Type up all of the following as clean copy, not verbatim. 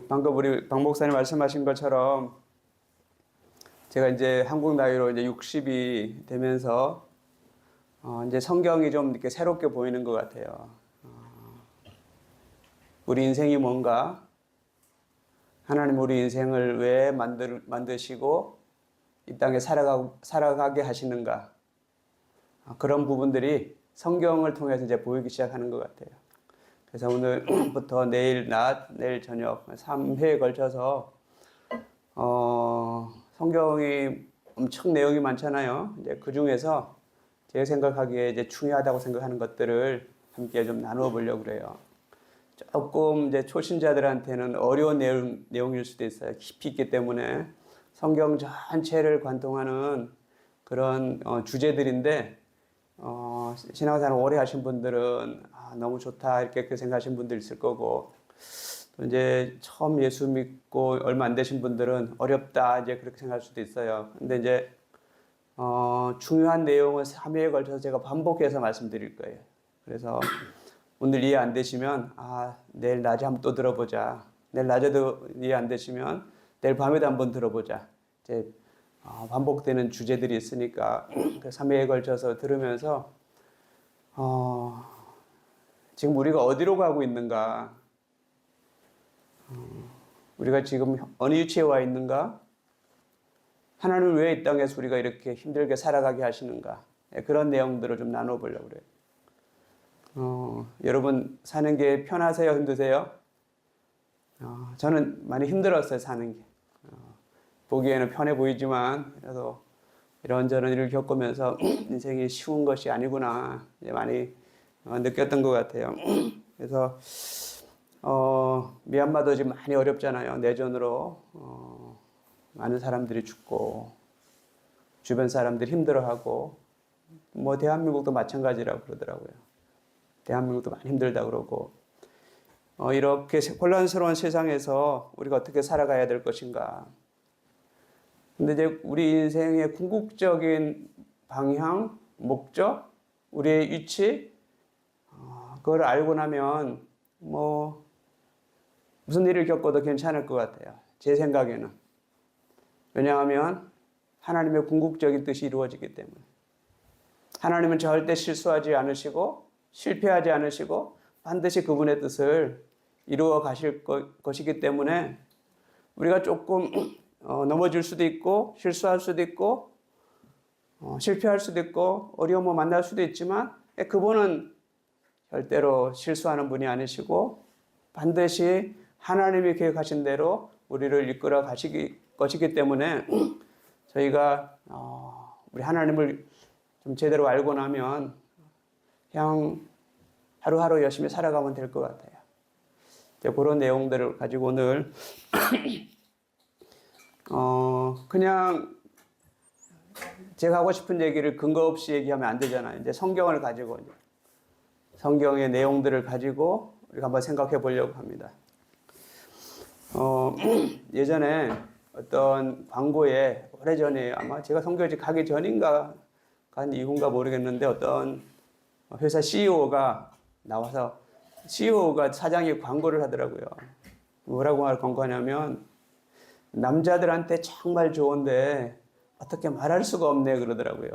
방금 우리 박 목사님 말씀하신 것처럼 제가 이제 한국 나이로 이제 60이 되면서 이제 성경이 좀 이렇게 새롭게 보이는 것 같아요. 우리 인생이 뭔가, 하나님 우리 인생을 왜 만드시고 이 땅에 살아가게 하시는가, 그런 부분들이 성경을 통해서 이제 보이기 시작하는 것 같아요. 그래서 오늘부터 내일 내일 저녁 3회에 걸쳐서 성경이 엄청 내용이 많잖아요. 이제 그 중에서 제가 생각하기에 이제 중요하다고 생각하는 것들을 함께 좀 나누어 보려고 그래요. 조금 이제 초신자들한테는 어려운 내용일 수도 있어요. 깊이 있기 때문에 성경 전체를 관통하는 그런 주제들인데, 신앙생활 오래 하신 분들은 너무 좋다 이렇게 생각하신 분들 있을 거고, 또 이제 처음 예수 믿고 얼마 안 되신 분들은 어렵다 이제 그렇게 생각할 수도 있어요. 근데 이제 중요한 내용은 3회에 걸쳐서 제가 반복해서 말씀드릴 거예요. 그래서 오늘 이해 안 되시면 내일 낮에 한번 또 들어보자. 내일 낮에도 이해 안 되시면 내일 밤에도 한번 들어보자. 이제 반복되는 주제들이 있으니까 3회에 걸쳐서 들으면서 지금 우리가 어디로 가고 있는가, 우리가 지금 어느 위치에 와 있는가, 하나님은 왜 이 땅에서 우리가 이렇게 힘들게 살아가게 하시는가, 그런 내용들을 좀 나눠보려고 그래요. 여러분 사는 게 편하세요? 힘드세요? 저는 많이 힘들었어요, 사는 게. 보기에는 편해 보이지만 그래도 이런저런 일을 겪으면서 인생이 쉬운 것이 아니구나 이제 많이 느꼈던 것 같아요. 그래서 미얀마도 지금 많이 어렵잖아요. 내전으로 많은 사람들이 죽고 주변 사람들이 힘들어하고, 뭐 대한민국도 마찬가지라고 그러더라고요. 대한민국도 많이 힘들다 그러고, 이렇게 혼란스러운 세상에서 우리가 어떻게 살아가야 될 것인가. 근데 이제 우리 인생의 궁극적인 방향, 목적, 우리의 위치, 그걸 알고 나면 뭐 무슨 일을 겪어도 괜찮을 것 같아요. 제 생각에는. 왜냐하면 하나님의 궁극적인 뜻이 이루어지기 때문에. 하나님은 절대 실수하지 않으시고 실패하지 않으시고 반드시 그분의 뜻을 이루어 가실 것이기 때문에, 우리가 조금 넘어질 수도 있고 실수할 수도 있고 실패할 수도 있고 어려움을 만날 수도 있지만, 그분은 절대로 실수하는 분이 아니시고 반드시 하나님이 계획하신 대로 우리를 이끌어 가실 것이기 때문에, 저희가 우리 하나님을 좀 제대로 알고 나면 그냥 하루하루 열심히 살아가면 될 것 같아요. 그런 내용들을 가지고 오늘 그냥 제가 하고 싶은 얘기를 근거 없이 얘기하면 안 되잖아요. 이제 성경을 가지고, 성경의 내용들을 가지고 우리가 한번 생각해 보려고 합니다. 예전에 어떤 광고에, 오래전에 아마 제가 선교직 가기 전인가 간 이후인가 모르겠는데, 어떤 회사 CEO가 나와서, CEO가 사장이 광고를 하더라고요. 뭐라고 광고하냐면, 남자들한테 정말 좋은데 어떻게 말할 수가 없네 그러더라고요.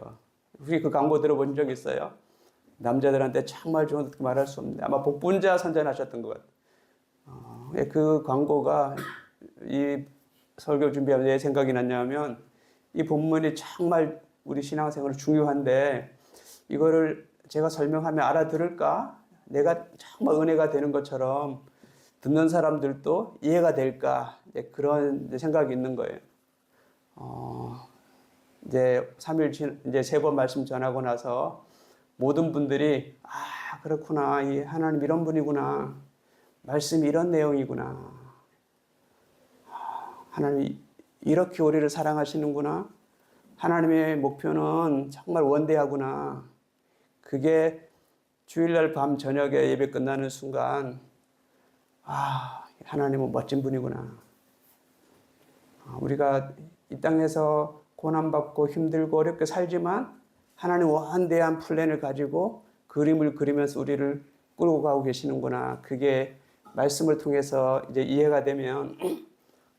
혹시 그 광고 들어본 적 있어요? 남자들한테 정말 좋은데 어떻게 말할 수 없네. 아마 복분자 선전하셨던 것 같아요. 그 광고가 이 설교 준비하면서 왜 생각이 났냐면, 이 본문이 정말 우리 신앙생활에 중요한데 이거를 제가 설명하면 알아들을까? 내가 정말 은혜가 되는 것처럼 듣는 사람들도 이해가 될까? 그런 생각이 있는 거예요. 이제 3일, 이제 3번 말씀 전하고 나서 모든 분들이, 그렇구나. 이 하나님 이런 분이구나. 말씀이 이런 내용이구나. 하나님이 이렇게 우리를 사랑하시는구나. 하나님의 목표는 정말 원대하구나. 그게 주일날 밤 저녁에 예배 끝나는 순간, 하나님은 멋진 분이구나. 우리가 이 땅에서 고난받고 힘들고 어렵게 살지만 하나님 원대한 플랜을 가지고 그림을 그리면서 우리를 끌고 가고 계시는구나. 그게 말씀을 통해서 이제 이해가 되면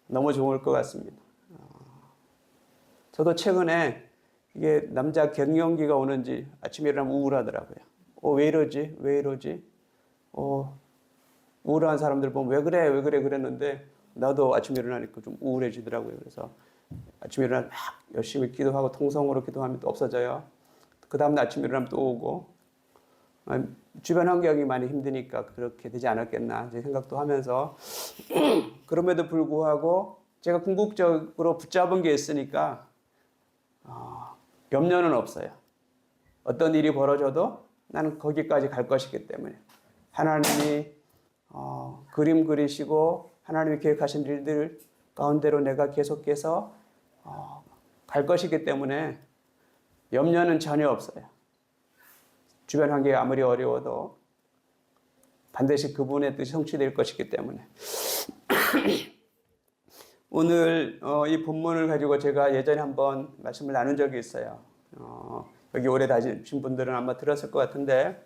너무 좋을 것 같습니다. 저도 최근에 이게 남자 갱년기가 오는지 아침에 일어나면 우울하더라고요. 왜 이러지? 왜 이러지? 우울한 사람들 보면 왜 그래? 왜 그래? 그랬는데 나도 아침에 일어나니까 좀 우울해지더라고요. 그래서 아침에 일어나면 막 열심히 기도하고 통성으로 기도하면 또 없어져요. 그 다음날 아침에 일어나면 또 오고 주변 환경이 많이 힘드니까 그렇게 되지 않았겠나 제 생각도 하면서 그럼에도 불구하고 제가 궁극적으로 붙잡은 게 있으니까 염려는 없어요. 어떤 일이 벌어져도 나는 거기까지 갈 것이기 때문에 하나님이 그림 그리시고 하나님이 계획하신 일들 가운데로 내가 계속해서 갈 것이기 때문에 염려는 전혀 없어요. 주변 환경이 아무리 어려워도 반드시 그분의 뜻이 성취될 것이기 때문에 오늘 이 본문을 가지고 제가 예전에 한번 말씀을 나눈 적이 있어요. 여기 오래 다니신 분들은 아마 들었을 것 같은데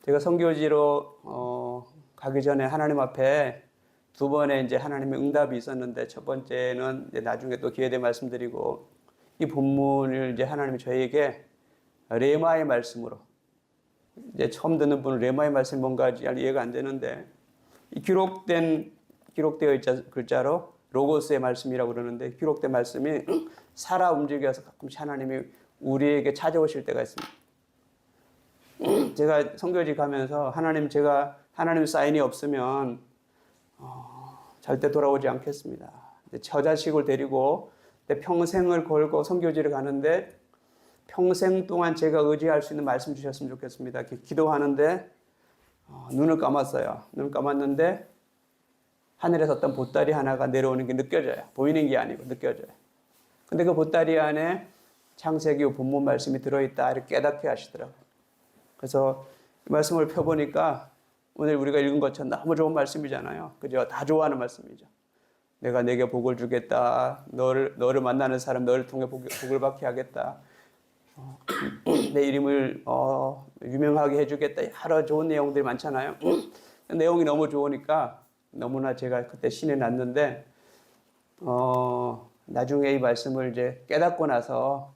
제가 선교지로 가기 전에 하나님 앞에 두 번의 이제 하나님의 응답이 있었는데 첫 번째는 이제 나중에 또 기회 되면 말씀드리고 이 본문을 이제 하나님이 저에게 레마의 말씀으로 이제 처음 듣는 분은 레마의 말씀이 뭔가 잘 이해가 안 되는데 이 기록되어 있자 글자로 로고스의 말씀이라고 그러는데 기록된 말씀이 살아 움직여서 가끔씩 하나님이 우리에게 찾아오실 때가 있습니다. 제가 선교지 가면서 제가 하나님 사인이 없으면 절대 돌아오지 않겠습니다. 처자식을 데리고 내 평생을 걸고 선교지를 가는데 평생 동안 제가 의지할 수 있는 말씀 주셨으면 좋겠습니다. 이렇게 기도하는데 눈을 감았어요. 눈을 감았는데 하늘에서 어떤 보따리 하나가 내려오는 게 느껴져요. 보이는 게 아니고 느껴져요. 근데 그 보따리 안에 창세기 본문 말씀이 들어있다 이렇게 깨닫게 하시더라고요. 그래서 이 말씀을 펴보니까 오늘 우리가 읽은 것처럼 너무 좋은 말씀이잖아요. 그죠? 다 좋아하는 말씀이죠. 내가 내게 복을 주겠다. 너를 만나는 사람 너를 통해 복을 받게 하겠다. 내 이름을 유명하게 해주겠다. 여러 좋은 내용들이 많잖아요. 내용이 너무 좋으니까 너무나 제가 그때 신이 났는데 나중에 이 말씀을 이제 깨닫고 나서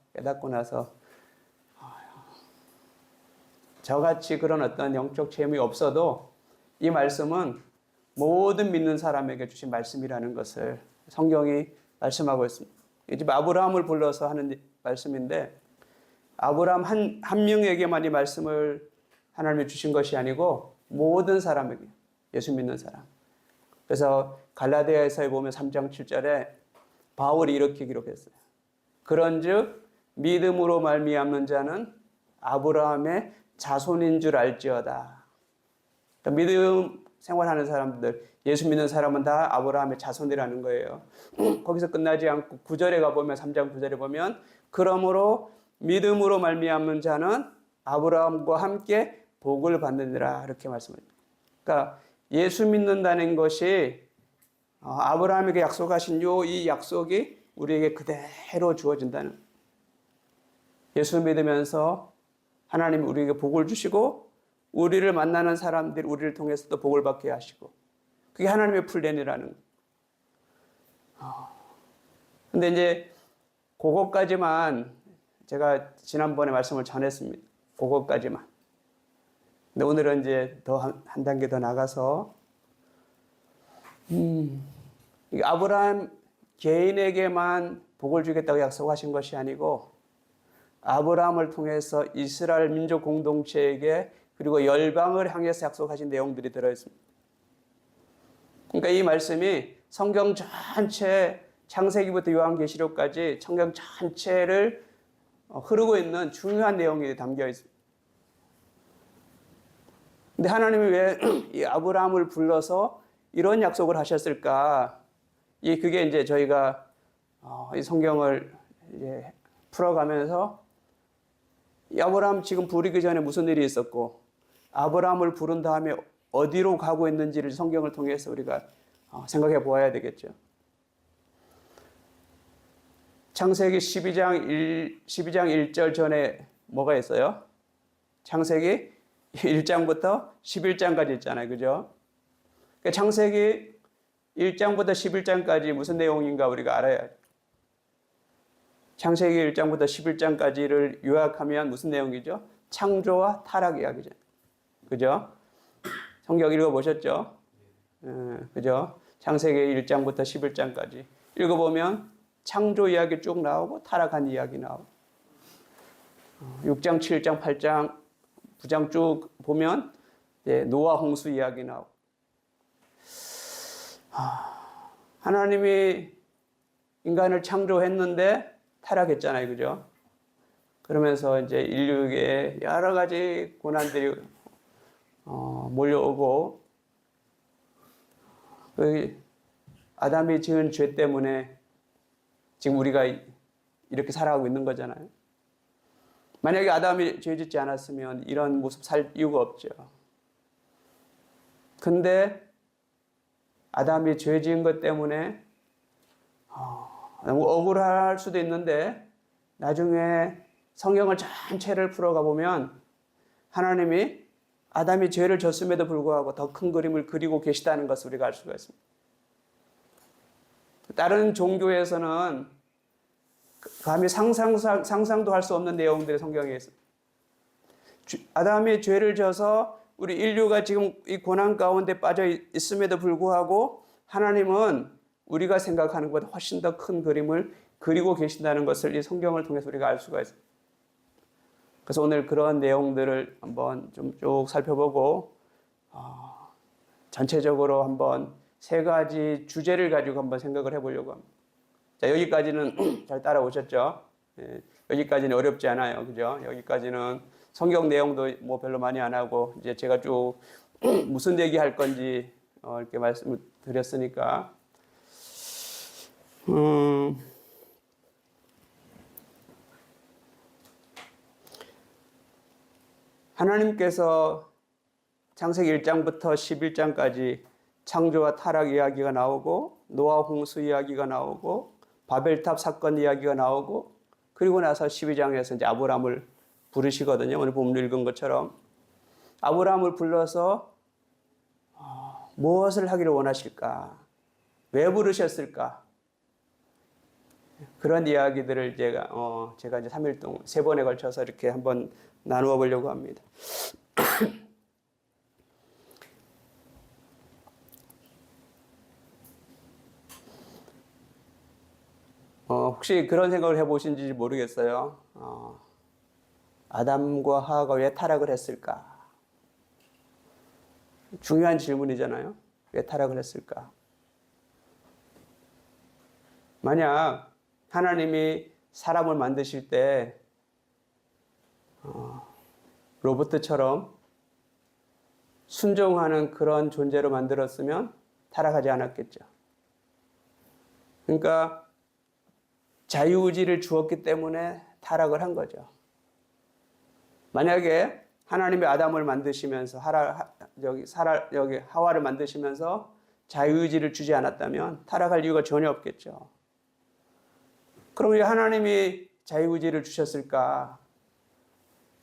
저같이 그런 어떤 영적 체험이 없어도 이 말씀은 모든 믿는 사람에게 주신 말씀이라는 것을 성경이 말씀하고 있습니다. 지금 아브라함을 불러서 하는 말씀인데 아브라함 한 명에게만 이 말씀을 하나님이 주신 것이 아니고 모든 사람에게 예수 믿는 사람. 그래서 갈라디아서에 보면 3장 7절에 바울이 이렇게 기록했어요. 그런즉 믿음으로 말미암는 자는 아브라함의 자손인 줄 알지어다. 그러니까 믿음 생활하는 사람들, 예수 믿는 사람은 다 아브라함의 자손이라는 거예요. 거기서 끝나지 않고 9절에 가보면 3장 9절에 보면 그러므로 믿음으로 말미암는 자는 아브라함과 함께 복을 받느니라 이렇게 말씀합니다. 그러니까 예수 믿는다는 것이 아브라함에게 약속하신 이 약속이 우리에게 그대로 주어진다는 예수 믿으면서 하나님이 우리에게 복을 주시고 우리를 만나는 사람들이 우리를 통해서도 복을 받게 하시고 그게 하나님의 플랜이라는 근데 이제 그것까지만 제가 지난번에 말씀을 전했습니다. 그것까지만. 근데 오늘은 이제 더 한 단계 더 나가서 아브라함 개인에게만 복을 주겠다고 약속하신 것이 아니고 아브라함을 통해서 이스라엘 민족 공동체에게 그리고 열방을 향해서 약속하신 내용들이 들어있습니다. 그러니까 이 말씀이 성경 전체 창세기부터 요한계시록까지 성경 전체를 흐르고 있는 중요한 내용이 담겨 있습니다. 근데 하나님이 왜 이 아브라함을 불러서 이런 약속을 하셨을까? 그게 이제 저희가 이 성경을 이제 풀어가면서 이 아브라함 지금 부르기 전에 무슨 일이 있었고 아브라함을 부른 다음에 어디로 가고 있는지를 성경을 통해서 우리가 생각해 보아야 되겠죠. 창세기 12장 1절 전에 뭐가 있어요? 창세기 1장부터 11장까지 있잖아요. 그죠? 그러니까 창세기 1장부터 11장까지 무슨 내용인가 우리가 알아야 돼. 창세기 1장부터 11장까지를 요약하면 무슨 내용이죠? 창조와 타락 이야기죠. 그죠? 성경 읽어보셨죠? 그죠? 창세기 1장부터 11장까지 읽어보면 창조 이야기 쭉 나오고 타락한 이야기 나오고 6장, 7장, 8장, 9장 쭉 보면 노아 홍수 이야기 나오고 하나님이 인간을 창조했는데 타락했잖아요. 그죠? 그러면서 이제 인류에게 여러 가지 고난들이 몰려오고 아담이 지은 죄 때문에 지금 우리가 이렇게 살아가고 있는 거잖아요. 만약에 아담이 죄 짓지 않았으면 이런 모습 살 이유가 없죠. 근데 아담이 죄 지은 것 때문에 너무 억울할 수도 있는데 나중에 성경을 전체를 풀어가 보면 하나님이 아담이 죄를 졌음에도 불구하고 더 큰 그림을 그리고 계시다는 것을 우리가 알 수가 있습니다. 다른 종교에서는 감히 상상도 할 수 없는 내용들이 성경에 있습니다. 아담이 죄를 져서 우리 인류가 지금 이 고난 가운데 빠져 있음에도 불구하고 하나님은 우리가 생각하는 것보다 훨씬 더 큰 그림을 그리고 계신다는 것을 이 성경을 통해서 우리가 알 수가 있습니다. 그래서 오늘 그런 내용들을 한번 좀 쭉 살펴보고 전체적으로 한번 세 가지 주제를 가지고 한번 생각을 해보려고 합니다. 자, 여기까지는 잘 따라오셨죠? 예, 여기까지는 어렵지 않아요. 그죠? 여기까지는 성경 내용도 뭐 별로 많이 안 하고 이제 제가 쭉 무슨 얘기 할 건지 이렇게 말씀을 드렸으니까 하나님께서 창세기 1장부터 11장까지 창조와 타락 이야기가 나오고 노아 홍수 이야기가 나오고 바벨탑 사건 이야기가 나오고 그리고 나서 12장에서 이제 아브라함을 부르시거든요. 오늘 본문 읽은 것처럼 아브라함을 불러서 무엇을 하기를 원하실까? 왜 부르셨을까? 그런 이야기들을 제가 이제 3일 동안 3번에 걸쳐서 이렇게 한번 나누어 보려고 합니다. 혹시 그런 생각을 해보신지 모르겠어요. 아담과 하와가 왜 타락을 했을까? 중요한 질문이잖아요. 왜 타락을 했을까? 만약 하나님이 사람을 만드실 때 로봇처럼 순종하는 그런 존재로 만들었으면 타락하지 않았겠죠. 그러니까 자유의지를 주었기 때문에 타락을 한 거죠. 만약에 하나님이 아담을 만드시면서 하와를 만드시면서 자유의지를 주지 않았다면 타락할 이유가 전혀 없겠죠. 그럼 왜 하나님이 자유의지를 주셨을까?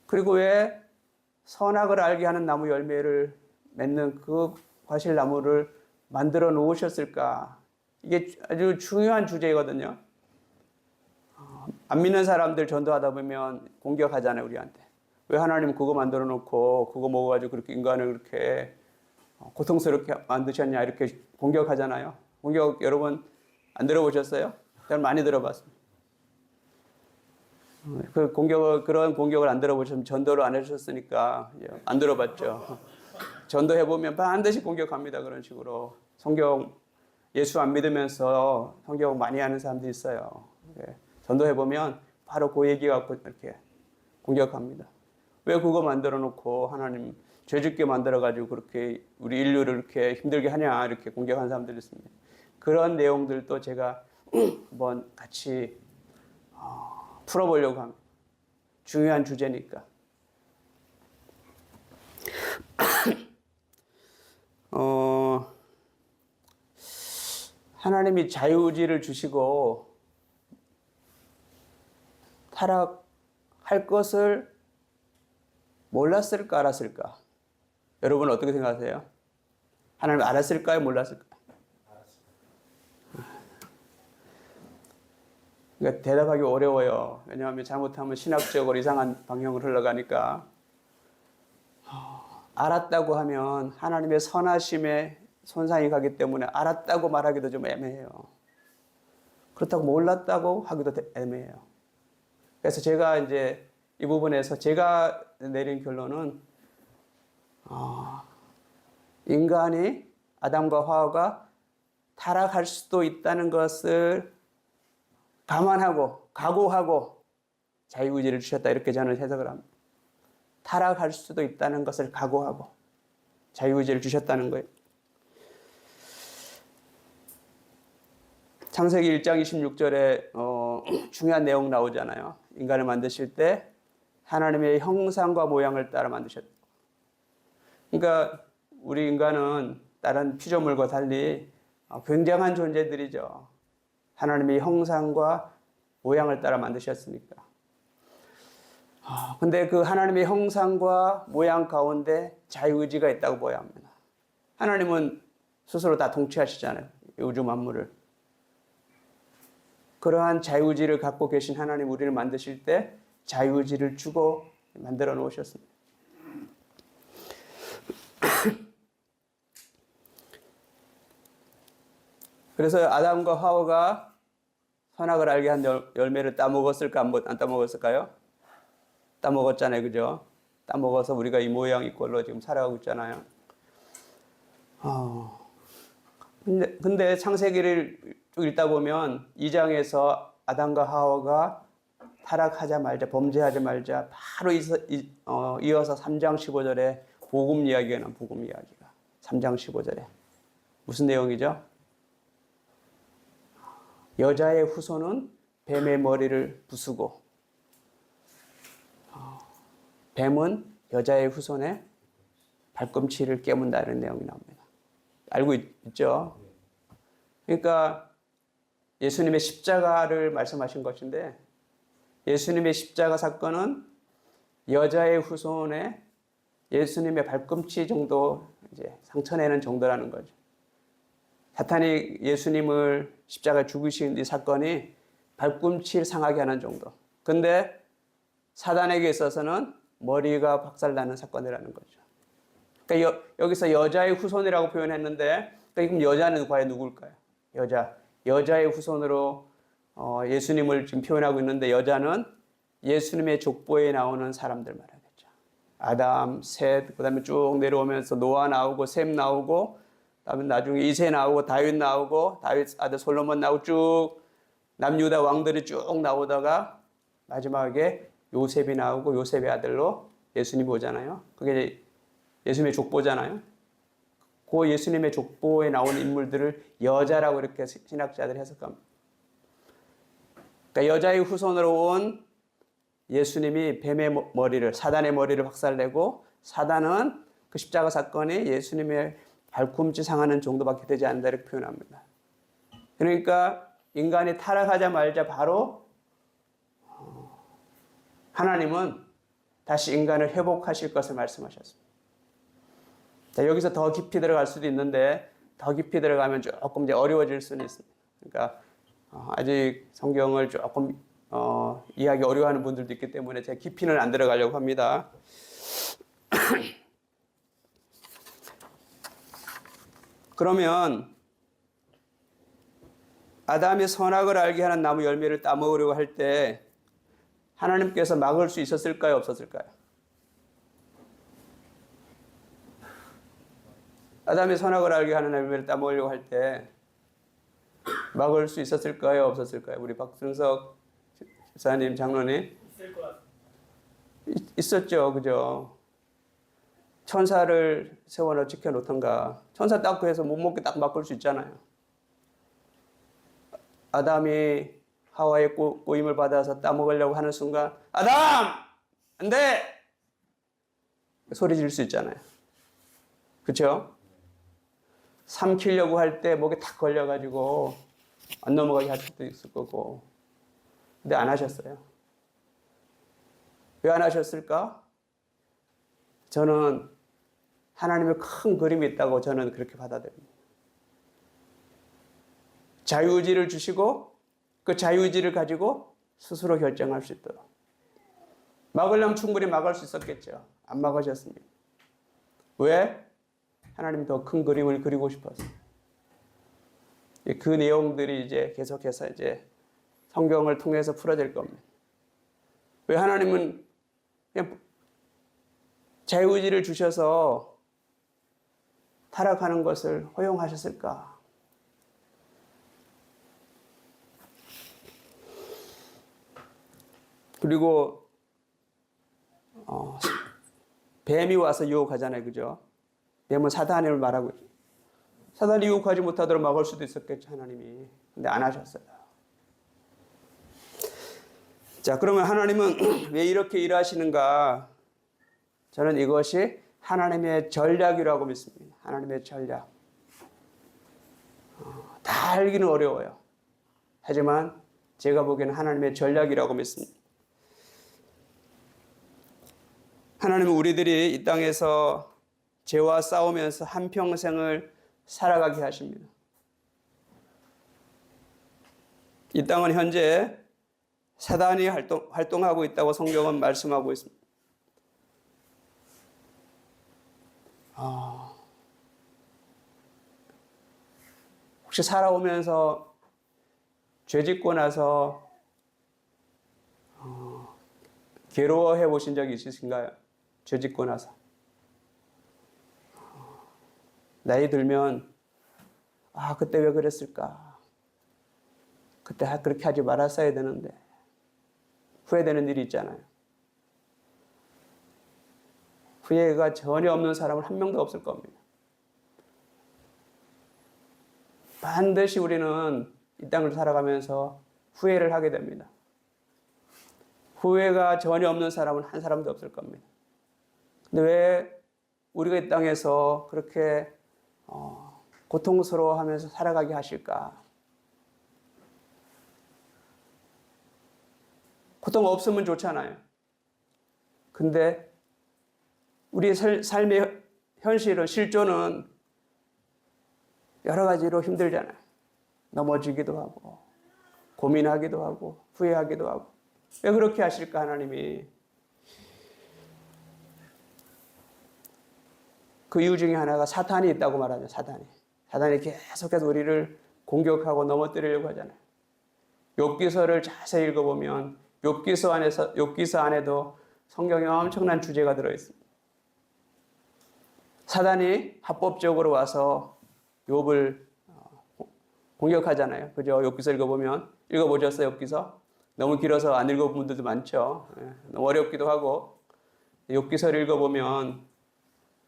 그리고 왜 선악을 알게 하는 나무 열매를 맺는 그 과실나무를 만들어 놓으셨을까? 이게 아주 중요한 주제거든요. 안 믿는 사람들 전도하다 보면 공격하잖아요, 우리한테. 왜 하나님 그거 만들어 놓고 그거 먹어가지고 그렇게 인간을 그렇게 고통스럽게 만드셨냐 이렇게 공격하잖아요. 공격 여러분 안 들어보셨어요? 저는 많이 들어봤습니다. 그런 공격을 안 들어보셨으면 전도를 안 해주셨으니까 안 들어봤죠. 전도해보면 반드시 공격합니다. 그런 식으로. 성경 예수 안 믿으면서 성경 많이 하는 사람들이 있어요. 전도해보면 바로 그 얘기 갖고 이렇게 공격합니다. 왜 그거 만들어 놓고 하나님 죄 짓게 만들어가지고 그렇게 우리 인류를 이렇게 힘들게 하냐 이렇게 공격하는 사람들이 있습니다. 그런 내용들도 제가 한번 같이 풀어보려고 합니다. 중요한 주제니까. 하나님이 자유의지를 주시고 타락할 것을 몰랐을까 알았을까? 여러분은 어떻게 생각하세요? 하나님 알았을까요? 몰랐을까요? 그러니까 대답하기 어려워요. 왜냐하면 잘못하면 신학적으로 이상한 방향으로 흘러가니까. 알았다고 하면 하나님의 선하심에 손상이 가기 때문에 알았다고 말하기도 좀 애매해요. 그렇다고 몰랐다고 하기도 애매해요. 그래서 제가 이제 이 부분에서 제가 내린 결론은 인간이 아담과 하와가 타락할 수도 있다는 것을 감안하고 각오하고 자유의지를 주셨다, 이렇게 저는 해석을 합니다. 타락할 수도 있다는 것을 각오하고 자유의지를 주셨다는 거예요. 창세기 1장 26절에 중요한 내용 나오잖아요. 인간을 만드실 때 하나님의 형상과 모양을 따라 만드셨다. 그러니까 우리 인간은 다른 피조물과 달리 굉장한 존재들이죠. 하나님의 형상과 모양을 따라 만드셨으니까. 근데 그 하나님의 형상과 모양 가운데 자유의지가 있다고 보아야 합니다. 하나님은 스스로 다 통치하시잖아요. 우주 만물을. 그러한 자유의지를 갖고 계신 하나님, 우리를 만드실 때 자유의지를 주고 만들어 놓으셨습니다. 그래서 아담과 하와가 선악을 알게 한 열매를 따먹었을까, 안 따먹었을까요? 따먹었잖아요. 그죠? 따먹어서 우리가 이 모양 이 꼴로 지금 살아가고 있잖아요. 근데 창세기를 쭉 읽다 보면 2장에서 아담과 하와가 타락하자마자, 범죄하자마자 바로 이어서 3장 15절에 복음 이야기가 나와요. 복음 이야기가 3장 15절에 무슨 내용이죠? 여자의 후손은 뱀의 머리를 부수고 뱀은 여자의 후손의 발꿈치를 깨문다는 내용이 나옵니다. 알고 있죠? 그러니까 예수님의 십자가를 말씀하신 것인데, 예수님의 십자가 사건은 여자의 후손의 예수님의 발꿈치 정도 이제 상처내는 정도라는 거죠. 사탄이 예수님을 십자가에 죽이신 이 사건이 발꿈치를 상하게 하는 정도. 근데 사단에게 있어서는 머리가 박살나는 사건이라는 거죠. 그러니까 여기서 여자의 후손이라고 표현했는데, 그럼 여자는 과연 누굴까요? 여자의 후손으로 예수님을 지금 표현하고 있는데, 여자는 예수님의 족보에 나오는 사람들 말하겠죠. 아담, 셋, 그 다음에 쭉 내려오면서 노아 나오고 셈 나오고, 그다음에 나중에 이세 나오고 다윗 나오고, 다윗 아들 솔로몬 나오고, 쭉 남유다 왕들이 쭉 나오다가 마지막에 요셉이 나오고, 요셉의 아들로 예수님이 오잖아요. 그게 예수님의 족보잖아요. 그 예수님의 족보에 나온 인물들을 여자라고 이렇게 신학자들이 해석합니다. 그러니까 여자의 후손으로 온 예수님이 뱀의 머리를, 사단의 머리를 박살내고, 사단은 그 십자가 사건이 예수님의 발꿈치 상하는 정도밖에 되지 않는다, 이렇게 표현합니다. 그러니까 인간이 타락하자마자 바로 하나님은 다시 인간을 회복하실 것을 말씀하셨습니다. 자, 여기서 더 깊이 들어갈 수도 있는데, 더 깊이 들어가면 조금 이제 어려워질 수는 있습니다. 그러니까 아직 성경을 조금 이해하기 어려워하는 분들도 있기 때문에 제가 깊이는 안 들어가려고 합니다. 그러면 아담이 선악을 알게 하는 나무 열매를 따먹으려고 할 때 하나님께서 막을 수 있었을까요? 없었을까요? 아담이 선악을 알게 하는 열매를 따먹으려고 할 때 막을 수 있었을까요? 없었을까요? 우리 박승석 집사님, 장로님. 있을 것 같습니다. 있었죠. 그죠? 천사를 세워놓고 지켜놓던가, 천사 딱 구해서 못 먹게 딱 막을 수 있잖아요. 아담이 하와의 꼬임을 받아서 따먹으려고 하는 순간, 아담! 안 돼! 소리 지를 수 있잖아요. 그렇죠? 삼키려고 할 때 목에 탁 걸려가지고 안 넘어가게 할 수도 있을 거고. 근데 안 하셨어요. 왜 안 하셨을까? 저는 하나님의 큰 그림이 있다고 저는 그렇게 받아들입니다. 자유의지를 주시고 그 자유의지를 가지고 스스로 결정할 수 있도록. 막으려면 충분히 막을 수 있었겠죠. 안 막으셨습니다. 왜? 하나님이 더 큰 그림을 그리고 싶어서. 그 내용들이 이제 계속해서 이제 성경을 통해서 풀어질 겁니다. 왜 하나님은 그냥 자유의지를 주셔서 타락하는 것을 허용하셨을까? 그리고 뱀이 와서 유혹하잖아요. 그죠? 뱀은 사단을 말하고 있죠. 사단이 유혹하지 못하도록 막을 수도 있었겠죠. 하나님이. 근데 안 하셨어요. 자, 그러면 하나님은 왜 이렇게 일하시는가? 저는 이것이 하나님의 전략이라고 믿습니다. 하나님의 전략. 다 알기는 어려워요. 하지만 제가 보기에는 하나님의 전략이라고 믿습니다. 하나님은 우리들이 이 땅에서 죄와 싸우면서 한평생을 살아가게 하십니다. 이 땅은 현재 사단이 활동하고 있다고 성경은 말씀하고 있습니다. 혹시 살아오면서 죄 짓고 나서 괴로워해 보신 적이 있으신가요? 죄 짓고 나서. 나이 들면 그때 왜 그랬을까? 그때 그렇게 하지 말았어야 되는데 후회되는 일이 있잖아요. 후회가 전혀 없는 사람은 한 명도 없을 겁니다. 반드시 우리는 이 땅을 살아가면서 후회를 하게 됩니다. 후회가 전혀 없는 사람은 한 사람도 없을 겁니다. 근데 왜 우리가 이 땅에서 그렇게 고통스러워하면서 살아가게 하실까? 고통 없으면 좋잖아요. 근데 우리의 삶의 현실은, 실존은 여러 가지로 힘들잖아요. 넘어지기도 하고, 고민하기도 하고, 후회하기도 하고. 왜 그렇게 하실까, 하나님이? 그 이유 중에 하나가 사탄이 있다고 말하죠, 사탄이. 사탄이 계속해서 우리를 공격하고 넘어뜨리려고 하잖아요. 욥기서를 자세히 읽어보면 욥기서 안에도 성경에 엄청난 주제가 들어있습니다. 사단이 합법적으로 와서 욥을 공격하잖아요. 그죠? 욥기서 읽어보셨어요, 욥기서? 너무 길어서 안 읽어본 분들도 많죠. 너무 어렵기도 하고. 욥기서를 읽어보면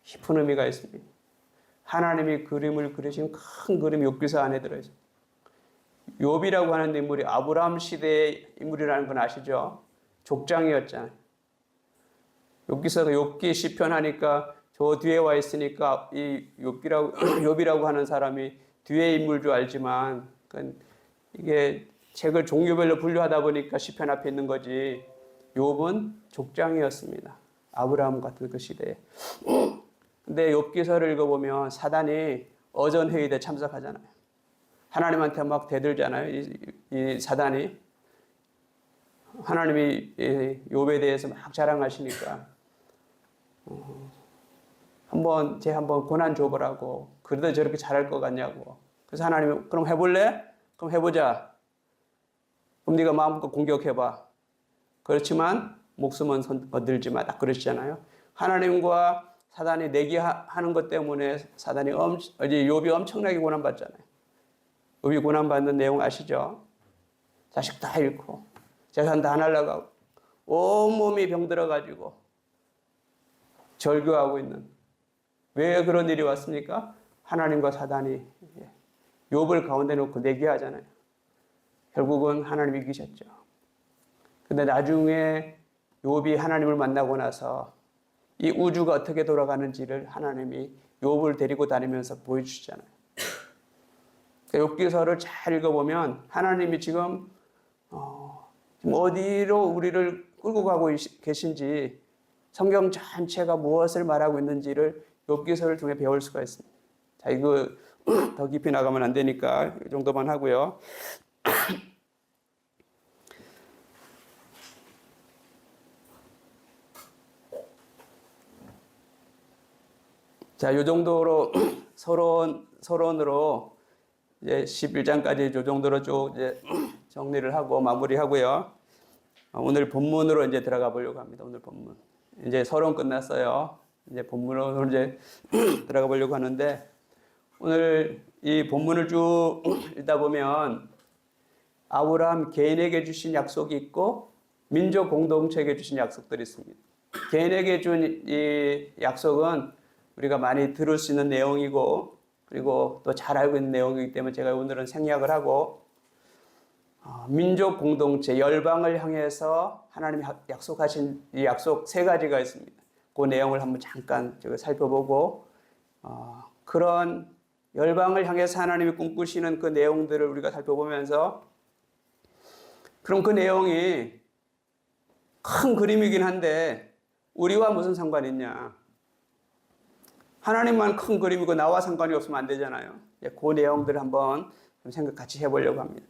깊은 의미가 있습니다. 하나님이 그림을 그리신 큰 그림이 욥기서 안에 들어있어요. 욥이라고 하는 인물이 아브라함 시대의 인물이라는 건 아시죠? 족장이었잖아요. 욥기서가 욥기 시편 하니까 저 뒤에 와 있으니까 이 욥이라고 하는 사람이 뒤에 인물 줄 알지만 이게 책을 종류별로 분류하다 보니까 시편 앞에 있는 거지. 욥은 족장이었습니다. 아브라함 같은 그 시대에. 근데 욥기서를 읽어보면 사단이 어전 회의 때 참석하잖아요. 하나님한테 막 대들잖아요. 이 사단이. 하나님이 욥에 대해서 막 자랑하시니까 한번 고난 줘보라고. 그래도 저렇게 잘할 것 같냐고. 그래서 하나님이 그럼 해볼래? 그럼 해보자. 그럼 네가 마음껏 공격해봐. 그렇지만 목숨은 건들지 마. 딱 그러시잖아요. 하나님과 사단이 내기하는 것 때문에 욥이 엄청나게 고난받잖아요. 욥이 고난받는 내용 아시죠? 자식 다 잃고 재산 다 날라가고 온몸이 병들어가지고 절규하고 있는. 왜 그런 일이 왔습니까? 하나님과 사단이 욥을 가운데 놓고 내기하잖아요. 결국은 하나님이 이기셨죠. 근데 나중에 욥이 하나님을 만나고 나서 이 우주가 어떻게 돌아가는지를 하나님이 욥을 데리고 다니면서 보여주시잖아요. 욥기서를 잘 읽어보면 하나님이 지금 어디로 우리를 끌고 가고 계신지, 성경 전체가 무엇을 말하고 있는지를 욥기서를 통해 배울 수가 있습니다. 자, 이거 더 깊이 나가면 안 되니까 이 정도만 하고요. 자, 이 정도로 서론으로 이제 11장까지 이 정도로 쭉 이제 정리를 하고 마무리하고요. 오늘 본문으로 이제 들어가 보려고 합니다. 오늘 본문. 이제 서론 끝났어요. 이제 본문으로 이제 들어가 보려고 하는데, 오늘 이 본문을 쭉 읽다 보면 아브라함 개인에게 주신 약속이 있고 민족 공동체에게 주신 약속들이 있습니다. 개인에게 준 이 약속은 우리가 많이 들을 수 있는 내용이고, 그리고 또 잘 알고 있는 내용이기 때문에 제가 오늘은 생략을 하고, 민족 공동체, 열방을 향해서 하나님이 약속하신 이 약속 세 가지가 있습니다. 그 내용을 한번 잠깐 살펴보고, 그런 열방을 향해서 하나님이 꿈꾸시는 그 내용들을 우리가 살펴보면서, 그럼 그 내용이 큰 그림이긴 한데 우리와 무슨 상관이 있냐? 하나님만 큰 그림이고 나와 상관이 없으면 안 되잖아요. 그 내용들을 한번 생각 같이 해보려고 합니다.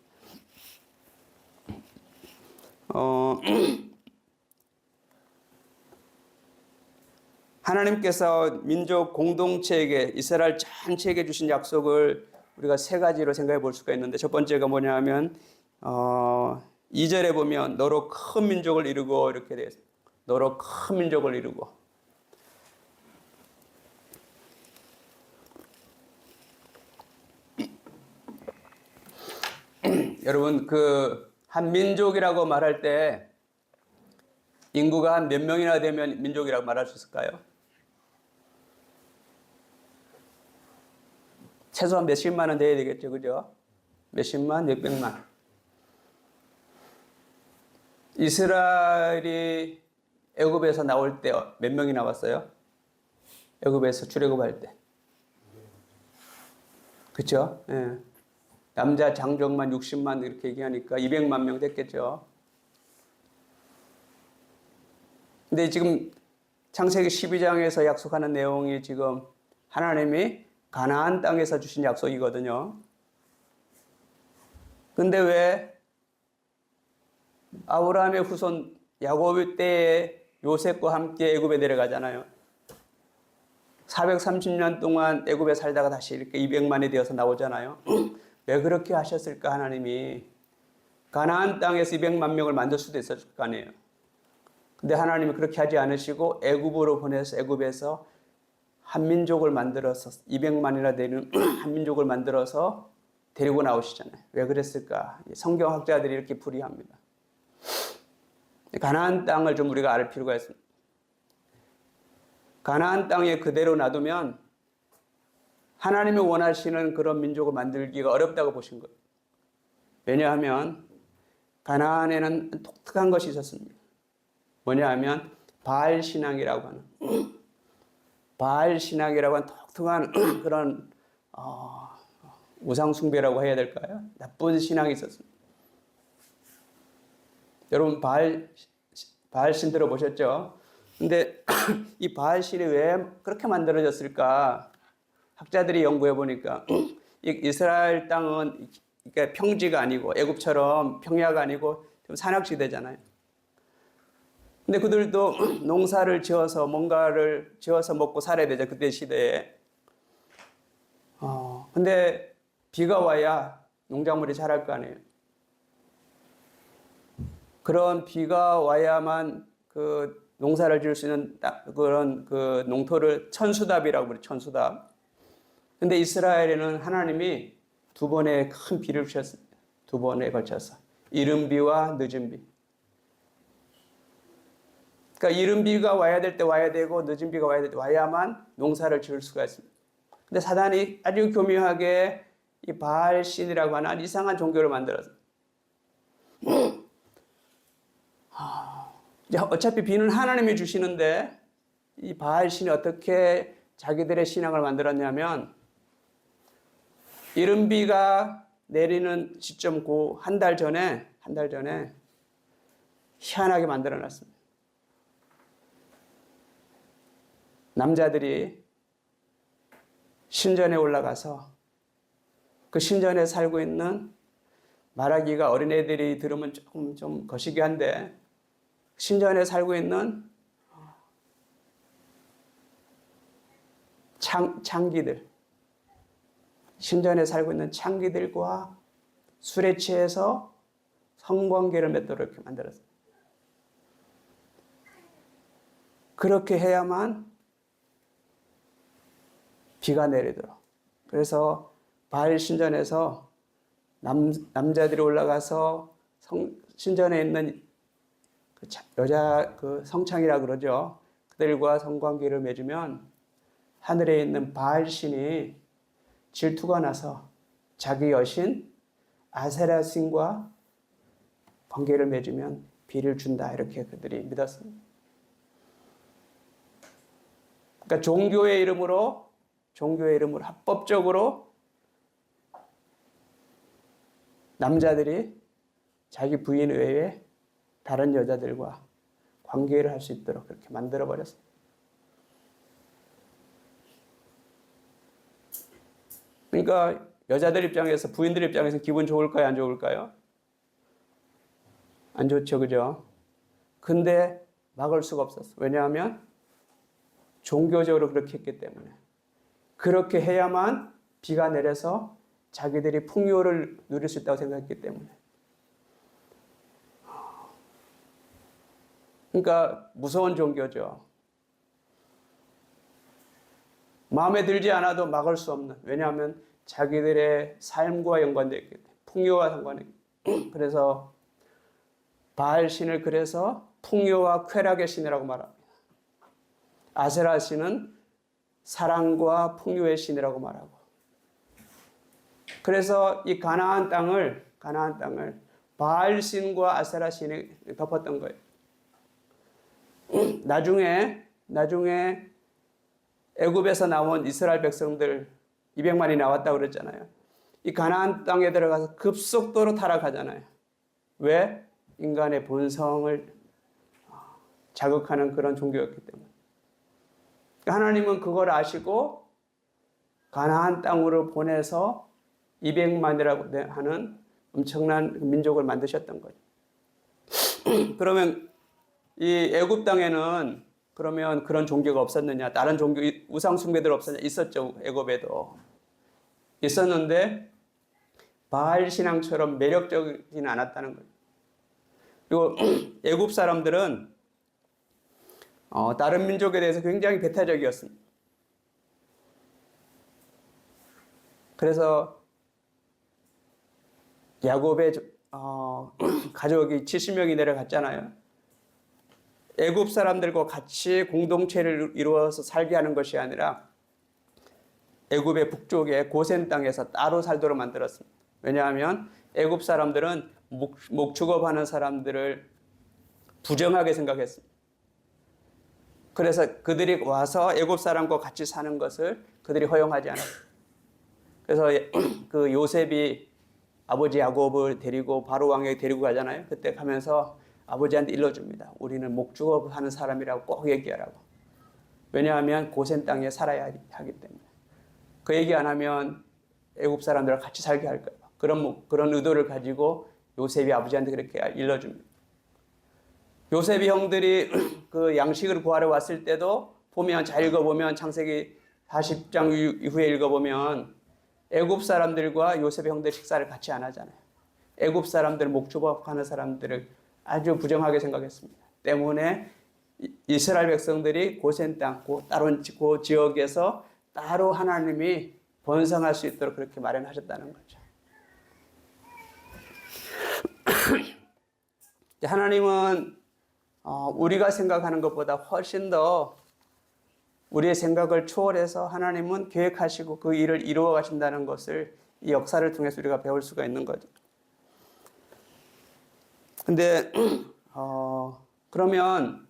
하나님께서 민족 공동체에게, 이스라엘 전체에게 주신 약속을 우리가 세 가지로 생각해 볼 수가 있는데, 첫 번째가 뭐냐 하면 2절에 보면 너로 큰 민족을 이루고 이렇게 되어 있습니다. 너로 큰 민족을 이루고. 여러분, 한 민족이라고 말할 때 인구가 한 몇 명이나 되면 민족이라고 말할 수 있을까요? 최소한 몇십만은 돼야 되겠죠, 그죠? 몇십만, 몇백만. 이스라엘이 애굽에서 나올 때 몇 명이 나왔어요? 애굽에서 출애굽할 때. 그렇죠? 예. 남자 장정만 60만 이렇게 얘기하니까 200만 명 됐겠죠. 근데 지금 창세기 12장에서 약속하는 내용이 지금 하나님이 가나안 땅에서 주신 약속이거든요. 근데 왜 아브라함의 후손 야곱 때에 요셉과 함께 애굽에 내려가잖아요. 430년 동안 애굽에 살다가 다시 이렇게 200만이 되어서 나오잖아요. 왜 그렇게 하셨을까? 하나님이 가나안 땅에서 200만 명을 만들 수도 있었을 거 아니에요. 근데 하나님이 그렇게 하지 않으시고 애굽으로 보내서 애굽에서 한 민족을 만들어서 200만이나 되는 한 민족을 만들어서 데리고 나오시잖아요. 왜 그랬을까? 성경학자들이 이렇게 풀이합니다. 가나안 땅을 좀 우리가 알 필요가 있습니다. 가나안 땅에 그대로 놔두면 하나님이 원하시는 그런 민족을 만들기가 어렵다고 보신 거예요. 왜냐하면 가나안에는 독특한 것이 있었습니다. 뭐냐 하면 바알 신앙이라고 하는 독특한 그런 우상 숭배라고 해야 될까요? 나쁜 신앙이 있었습니다. 여러분 바알 신 들어보셨죠? 근데 이 바알 신이 왜 그렇게 만들어졌을까? 학자들이 연구해 보니까 이스라엘 땅은 그러니까 평지가 아니고 애굽처럼 평야가 아니고 좀 산악지대잖아요. 근데 그들도 농사를 지어서 뭔가를 지어서 먹고 살아야 되죠. 그때 시대에. 근데 비가 와야 농작물이 자랄 거 아니에요. 그런 비가 와야만 그 농사를 지을 수 있는 그런 그 농토를 천수답이라고 그래요. 천수답. 근데 이스라엘에는 하나님이 두 번의 큰 비를 주셨습니다. 두 번에 걸쳐서. 이른 비와 늦은 비. 그러니까 이른 비가 와야 될 때 와야 되고 늦은 비가 와야 될 때 와야만 농사를 지을 수가 있습니다. 근데 사단이 아주 교묘하게 이 바알 신이라고 하는 이상한 종교를 만들었어요. 어차피 비는 하나님이 주시는데 이 바알 신이 어떻게 자기들의 신앙을 만들었냐면 이른 비가 내리는 시점 그 한 달 전에 희한하게 만들어 놨습니다. 남자들이 신전에 올라가서 그 신전에 살고 있는, 말하기가 어린애들이 들으면 조금 좀 거시기한데, 신전에 살고 있는 창기들, 신전에 살고 있는 창기들과 술에 취해서 성관계를 맺도록 이렇게 만들었어요. 그렇게 해야만 비가 내리도록. 그래서 바알 신전에서 남자들이 올라가서 신전에 있는 여자 성창이라 그러죠. 그들과 성관계를 맺으면 하늘에 있는 바알 신이 질투가 나서 자기 여신 아세라 신과 관계를 맺으면 비를 준다, 이렇게 그들이 믿었습니다. 그러니까 종교의 이름으로 합법적으로 남자들이 자기 부인 외에 다른 여자들과 관계를 할 수 있도록 그렇게 만들어 버렸습니다. 그러니까 여자들 입장에서, 부인들 입장에서 기분 좋을까요, 안 좋을까요? 안 좋죠, 그죠? 근데 막을 수가 없었어. 왜냐하면 종교적으로 그렇게 했기 때문에. 그렇게 해야만 비가 내려서 자기들이 풍요를 누릴 수 있다고 생각했기 때문에. 그러니까 무서운 종교죠. 마음에 들지 않아도 막을 수 없는, 왜냐하면 자기들의 삶과 연관되어 있기 때문에, 풍요와 상관이. 그래서 바알 신을 그래서 풍요와 쾌락의 신이라고 말합니다. 아세라 신은 사랑과 풍요의 신이라고 말하고. 그래서 이 가나안 땅을 바알 신과 아세라 신이 덮었던 거예요. 나중에 애굽에서 나온 이스라엘 백성들 200만이 나왔다고 그랬잖아요. 이 가나안 땅에 들어가서 급속도로 타락하잖아요. 왜? 인간의 본성을 자극하는 그런 종교였기 때문에. 하나님은 그걸 아시고 가나안 땅으로 보내서 200만이라고 하는 엄청난 민족을 만드셨던 거죠. 그러면 이 애굽 땅에는 그러면 그런 종교가 없었느냐? 다른 종교, 우상 숭배들 없었냐? 있었죠. 애굽에도 있었는데 바알 신앙처럼 매력적이진 않았다는 거예요. 그리고 애굽 사람들은 다른 민족에 대해서 굉장히 배타적이었습니다. 그래서 야곱의 가족이 70명이 내려갔잖아요. 애굽 사람들과 같이 공동체를 이루어서 살게 하는 것이 아니라 애굽의 북쪽의 고센 땅에서 따로 살도록 만들었습니다. 왜냐하면 애굽 사람들은 목축업하는 사람들을 부정하게 생각했습니다. 그래서 그들이 와서 애굽 사람과 같이 사는 것을 그들이 허용하지 않았습니다. 그래서 그 요셉이 아버지 야곱을 데리고 바로 왕에게 데리고 가잖아요. 그때 가면서 아버지한테 일러줍니다. 우리는 목축업하는 사람이라고 꼭 얘기하라고. 왜냐하면 고센 땅에 살아야 하기 때문에. 그 얘기 안 하면 애굽 사람들과 같이 살게 할까 봐. 그런 의도를 가지고 요셉이 아버지한테 그렇게 일러줍니다. 요셉이 형들이 그 양식을 구하러 왔을 때도 보면, 잘 읽어보면, 창세기 40장 이후에 읽어보면 애굽 사람들과 요셉의 형들 식사를 같이 안 하잖아요. 애굽 사람들, 목축업하는 사람들을 아주 부정하게 생각했습니다. 때문에 이스라엘 백성들이 고센 땅, 다른 그 지역에서 따로 하나님이 번성할 수 있도록 그렇게 마련하셨다는 거죠. 하나님은 우리가 생각하는 것보다 훨씬 더 우리의 생각을 초월해서 하나님은 계획하시고 그 일을 이루어 가신다는 것을 이 역사를 통해서 우리가 배울 수가 있는 거죠. 근데 그러면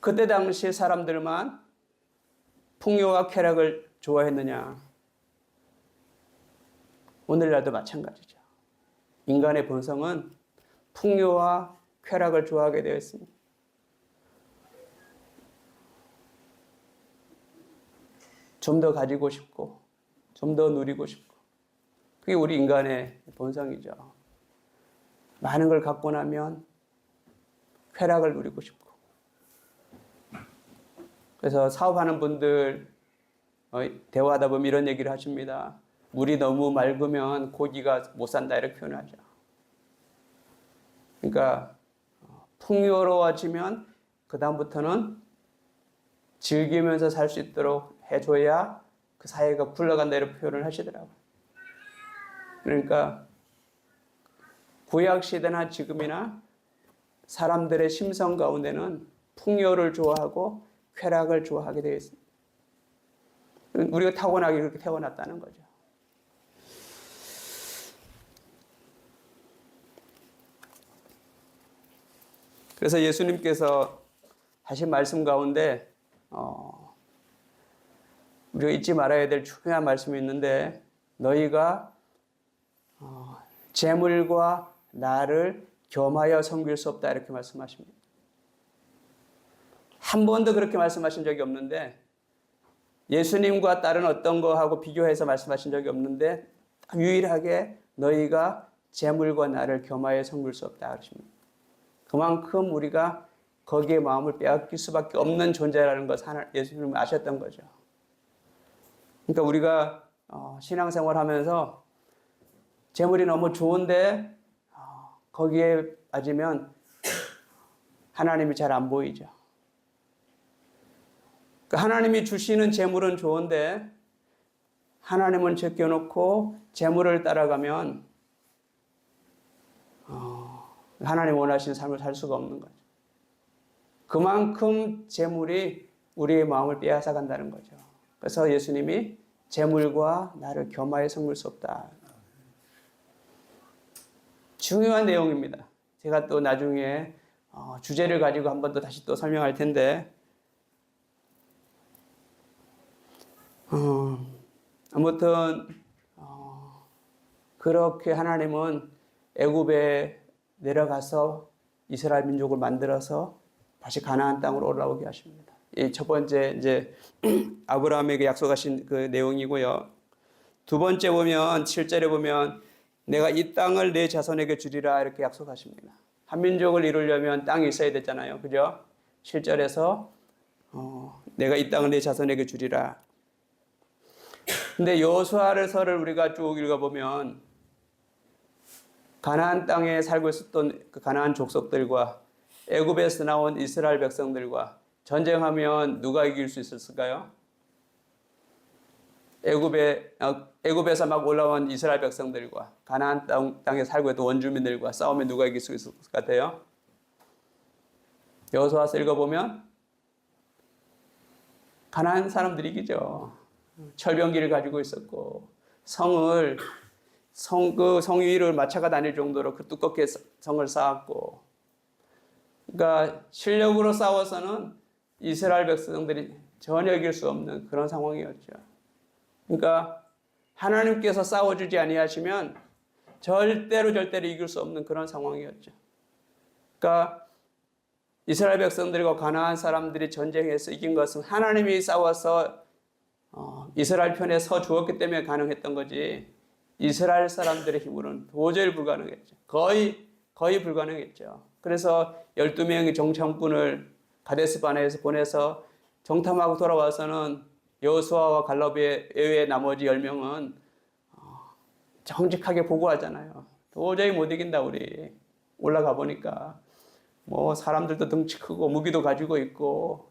그때 당시 사람들만 풍요와 쾌락을 좋아했느냐? 오늘날도 마찬가지죠. 인간의 본성은 풍요와 쾌락을 좋아하게 되어 있습니다. 좀 더 가지고 싶고, 좀 더 누리고 싶고. 그게 우리 인간의 본성이죠. 많은 걸 갖고 나면 쾌락을 누리고 싶고. 그래서 사업하는 분들 대화하다 보면 이런 얘기를 하십니다. 물이 너무 맑으면 고기가 못 산다 이렇게 표현하죠. 그러니까 풍요로워지면 그 다음부터는 즐기면서 살 수 있도록 해줘야 그 사회가 굴러간다 이렇게 표현을 하시더라고요. 그러니까 구약시대나 지금이나 사람들의 심성 가운데는 풍요를 좋아하고 쾌락을 좋아하게 되어 있습니다. 우리가 타고나게 그렇게 태어났다는 거죠. 그래서 예수님께서 하신 말씀 가운데 우리가 잊지 말아야 될 중요한 말씀이 있는데 너희가 재물과 나를 겸하여 섬길 수 없다 이렇게 말씀하십니다. 한 번도 그렇게 말씀하신 적이 없는데 예수님과 다른 어떤 거하고 비교해서 말씀하신 적이 없는데 유일하게 너희가 재물과 나를 겸하여 섬길 수 없다 그러십니다. 그만큼 우리가 거기에 마음을 빼앗길 수밖에 없는 존재라는 것을 예수님은 아셨던 거죠. 그러니까 우리가 신앙생활 하면서 재물이 너무 좋은데 거기에 빠지면 하나님이 잘 안 보이죠. 그러니까 하나님이 주시는 재물은 좋은데 하나님은 제껴놓고 재물을 따라가면 하나님 원하시는 삶을 살 수가 없는 거죠. 그만큼 재물이 우리의 마음을 빼앗아 간다는 거죠. 그래서 예수님이 재물과 나를 겸하여 섬길 수 없다. 중요한 내용입니다. 제가 또 나중에 주제를 가지고 한 번 더 다시 또 설명할 텐데 아무튼 그렇게 하나님은 애굽에 내려가서 이스라엘 민족을 만들어서 다시 가나안 땅으로 올라오게 하십니다. 이 첫 번째 이제 아브라함에게 약속하신 그 내용이고요. 두 번째 보면 7절에 보면 내가 이 땅을 내 자손에게 주리라 이렇게 약속하십니다. 한 민족을 이루려면 땅이 있어야 됐잖아요. 그죠? 7절에서 내가 이 땅을 내 자손에게 주리라. 근데 여호수아서를 우리가 쭉 읽어보면 가나안 땅에 살고 있었던 그 가나안 족속들과 애굽에서 나온 이스라엘 백성들과 전쟁하면 누가 이길 수 있었을까요? 애굽에서 막 올라온 이스라엘 백성들과 가나안 땅에 살고 있던 원주민들과 싸우면 누가 이길 수 있을 것 같아요? 여호수아서 읽어보면 가나안 사람들이 이기죠. 철병기를 가지고 있었고 성 위를 마차가 다닐 정도로 그 두껍게 성을 쌓았고, 그러니까 실력으로 싸워서는 이스라엘 백성들이 전혀 이길 수 없는 그런 상황이었죠. 그러니까 하나님께서 싸워주지 아니하시면 절대로 이길 수 없는 그런 상황이었죠. 그러니까 이스라엘 백성들과 가나안 사람들이 전쟁에서 이긴 것은 하나님이 싸워서 이스라엘 편에 서 주었기 때문에 가능했던 거지 이스라엘 사람들의 힘으로는 도저히 불가능했죠. 거의 불가능했죠. 그래서 12명의 정탐꾼을 가데스바네에서 보내서 정탐하고 돌아와서는 여호수아와 갈렙에 외에 나머지 10명은 정직하게 보고하잖아요. 도저히 못 이긴다 우리. 올라가 보니까 뭐 사람들도 덩치 크고 무기도 가지고 있고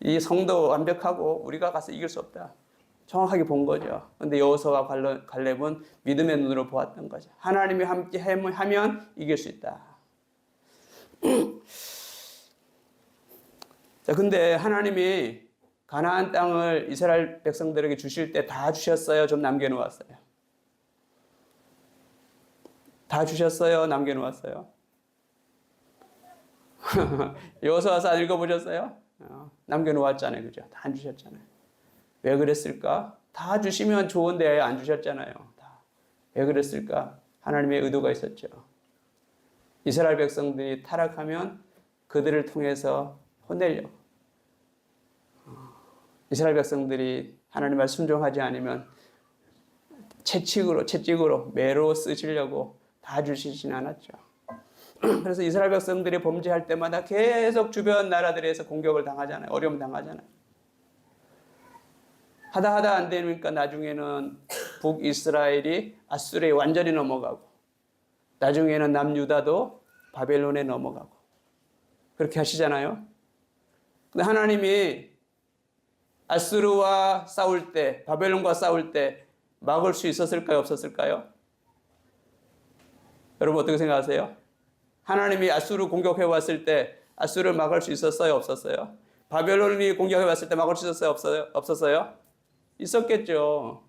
이 성도 완벽하고 우리가 가서 이길 수 없다. 정확하게 본 거죠. 근데 여호수아와 갈렙은 믿음의 눈으로 보았던 거죠. 하나님이 함께 하면 이길 수 있다. 자, 근데 하나님이 가나안 땅을 이스라엘 백성들에게 주실 때 다 주셨어요? 좀 남겨놓았어요? 다 주셨어요? 남겨놓았어요? 여호수아서 읽어보셨어요? 남겨놓았잖아요. 그죠? 다 안 주셨잖아요. 왜 그랬을까? 다 주시면 좋은데 안 주셨잖아요. 다. 왜 그랬을까? 하나님의 의도가 있었죠. 이스라엘 백성들이 타락하면 그들을 통해서 혼내려고. 이스라엘 백성들이 하나님 말 순종하지 않으면 채찍으로 매로 쓰시려고 다 주시진 않았죠. 그래서 이스라엘 백성들이 범죄할 때마다 계속 주변 나라들에서 공격을 당하잖아요. 어려움 당하잖아요. 하다 안 되니까 나중에는 북이스라엘이 아수르에 완전히 넘어가고, 나중에는 남유다도 바벨론에 넘어가고 그렇게 하시잖아요. 근데 하나님이 아수르와 싸울 때, 바벨론과 싸울 때 막을 수 있었을까요? 없었을까요? 여러분 어떻게 생각하세요? 하나님이 아수르 공격해 왔을 때 아수르를 막을 수 있었어요? 없었어요? 바벨론이 공격해 왔을 때 막을 수 있었어요? 없었어요? 있었겠죠.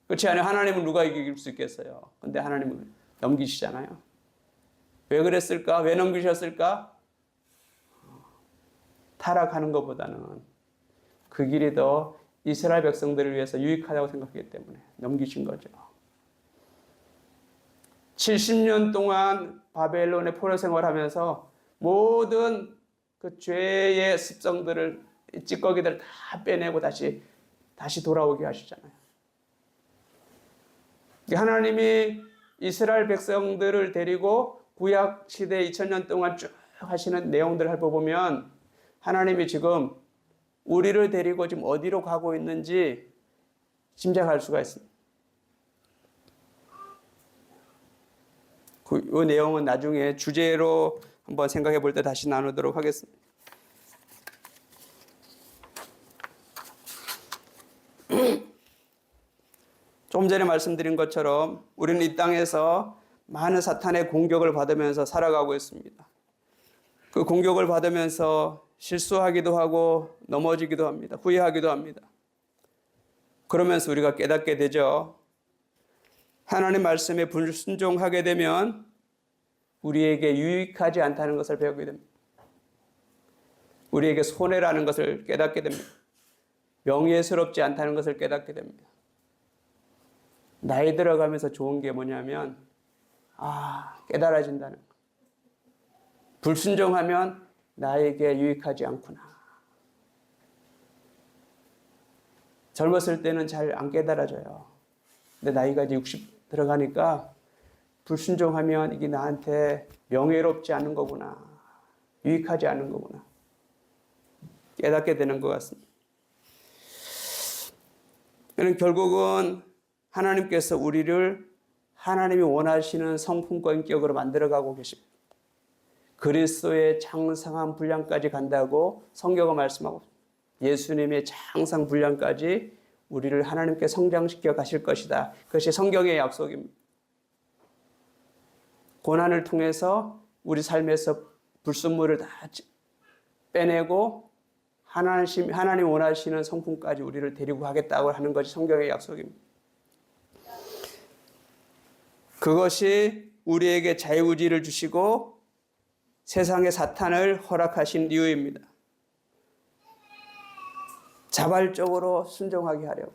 그렇지 않아요? 하나님은 누가 이길 수 있겠어요? 근데 하나님은 넘기시잖아요. 왜 그랬을까? 왜 넘기셨을까? 타락하는 것보다는 그 길이 더 이스라엘 백성들을 위해서 유익하다고 생각했기 때문에 넘기신 거죠. 70년 동안 바벨론의 포로 생활하면서 모든 그 죄의 습성들을, 찌꺼기들을 다 빼내고 다시 돌아오게 하시잖아요. 하나님이 이스라엘 백성들을 데리고 구약 시대 2000년 동안 쭉 하시는 내용들을 보면 하나님이 지금 우리를 데리고 지금 어디로 가고 있는지 짐작할 수가 있습니다. 그 내용은 나중에 주제로 한번 생각해 볼 때 다시 나누도록 하겠습니다. 조금 전에 말씀드린 것처럼 우리는 이 땅에서 많은 사탄의 공격을 받으면서 살아가고 있습니다. 그 공격을 받으면서 실수하기도 하고 넘어지기도 합니다. 후회하기도 합니다. 그러면서 우리가 깨닫게 되죠. 하나님 말씀에 불순종하게 되면 우리에게 유익하지 않다는 것을 배우게 됩니다. 우리에게 손해라는 것을 깨닫게 됩니다. 명예스럽지 않다는 것을 깨닫게 됩니다. 나이 들어가면서 좋은 게 뭐냐면 깨달아진다는 것. 불순종하면 나에게 유익하지 않구나. 젊었을 때는 잘 안 깨달아져요. 근데 나이가 이제 60 들어가니까 불순종하면 이게 나한테 명예롭지 않은 거구나. 유익하지 않은 거구나. 깨닫게 되는 것 같습니다. 결국은 하나님께서 우리를 하나님이 원하시는 성품과 인격으로 만들어가고 계십니다. 그리스도의 장성한 분량까지 간다고 성경은 말씀하고 예수님의 장성 분량까지 우리를 하나님께 성장시켜 가실 것이다. 그것이 성경의 약속입니다. 고난을 통해서 우리 삶에서 불순물을 다 빼내고 하나님 원하시는 성품까지 우리를 데리고 가겠다고 하는 것이 성경의 약속입니다. 그것이 우리에게 자유의지를 주시고 세상의 사탄을 허락하신 이유입니다. 자발적으로 순종하게 하려고.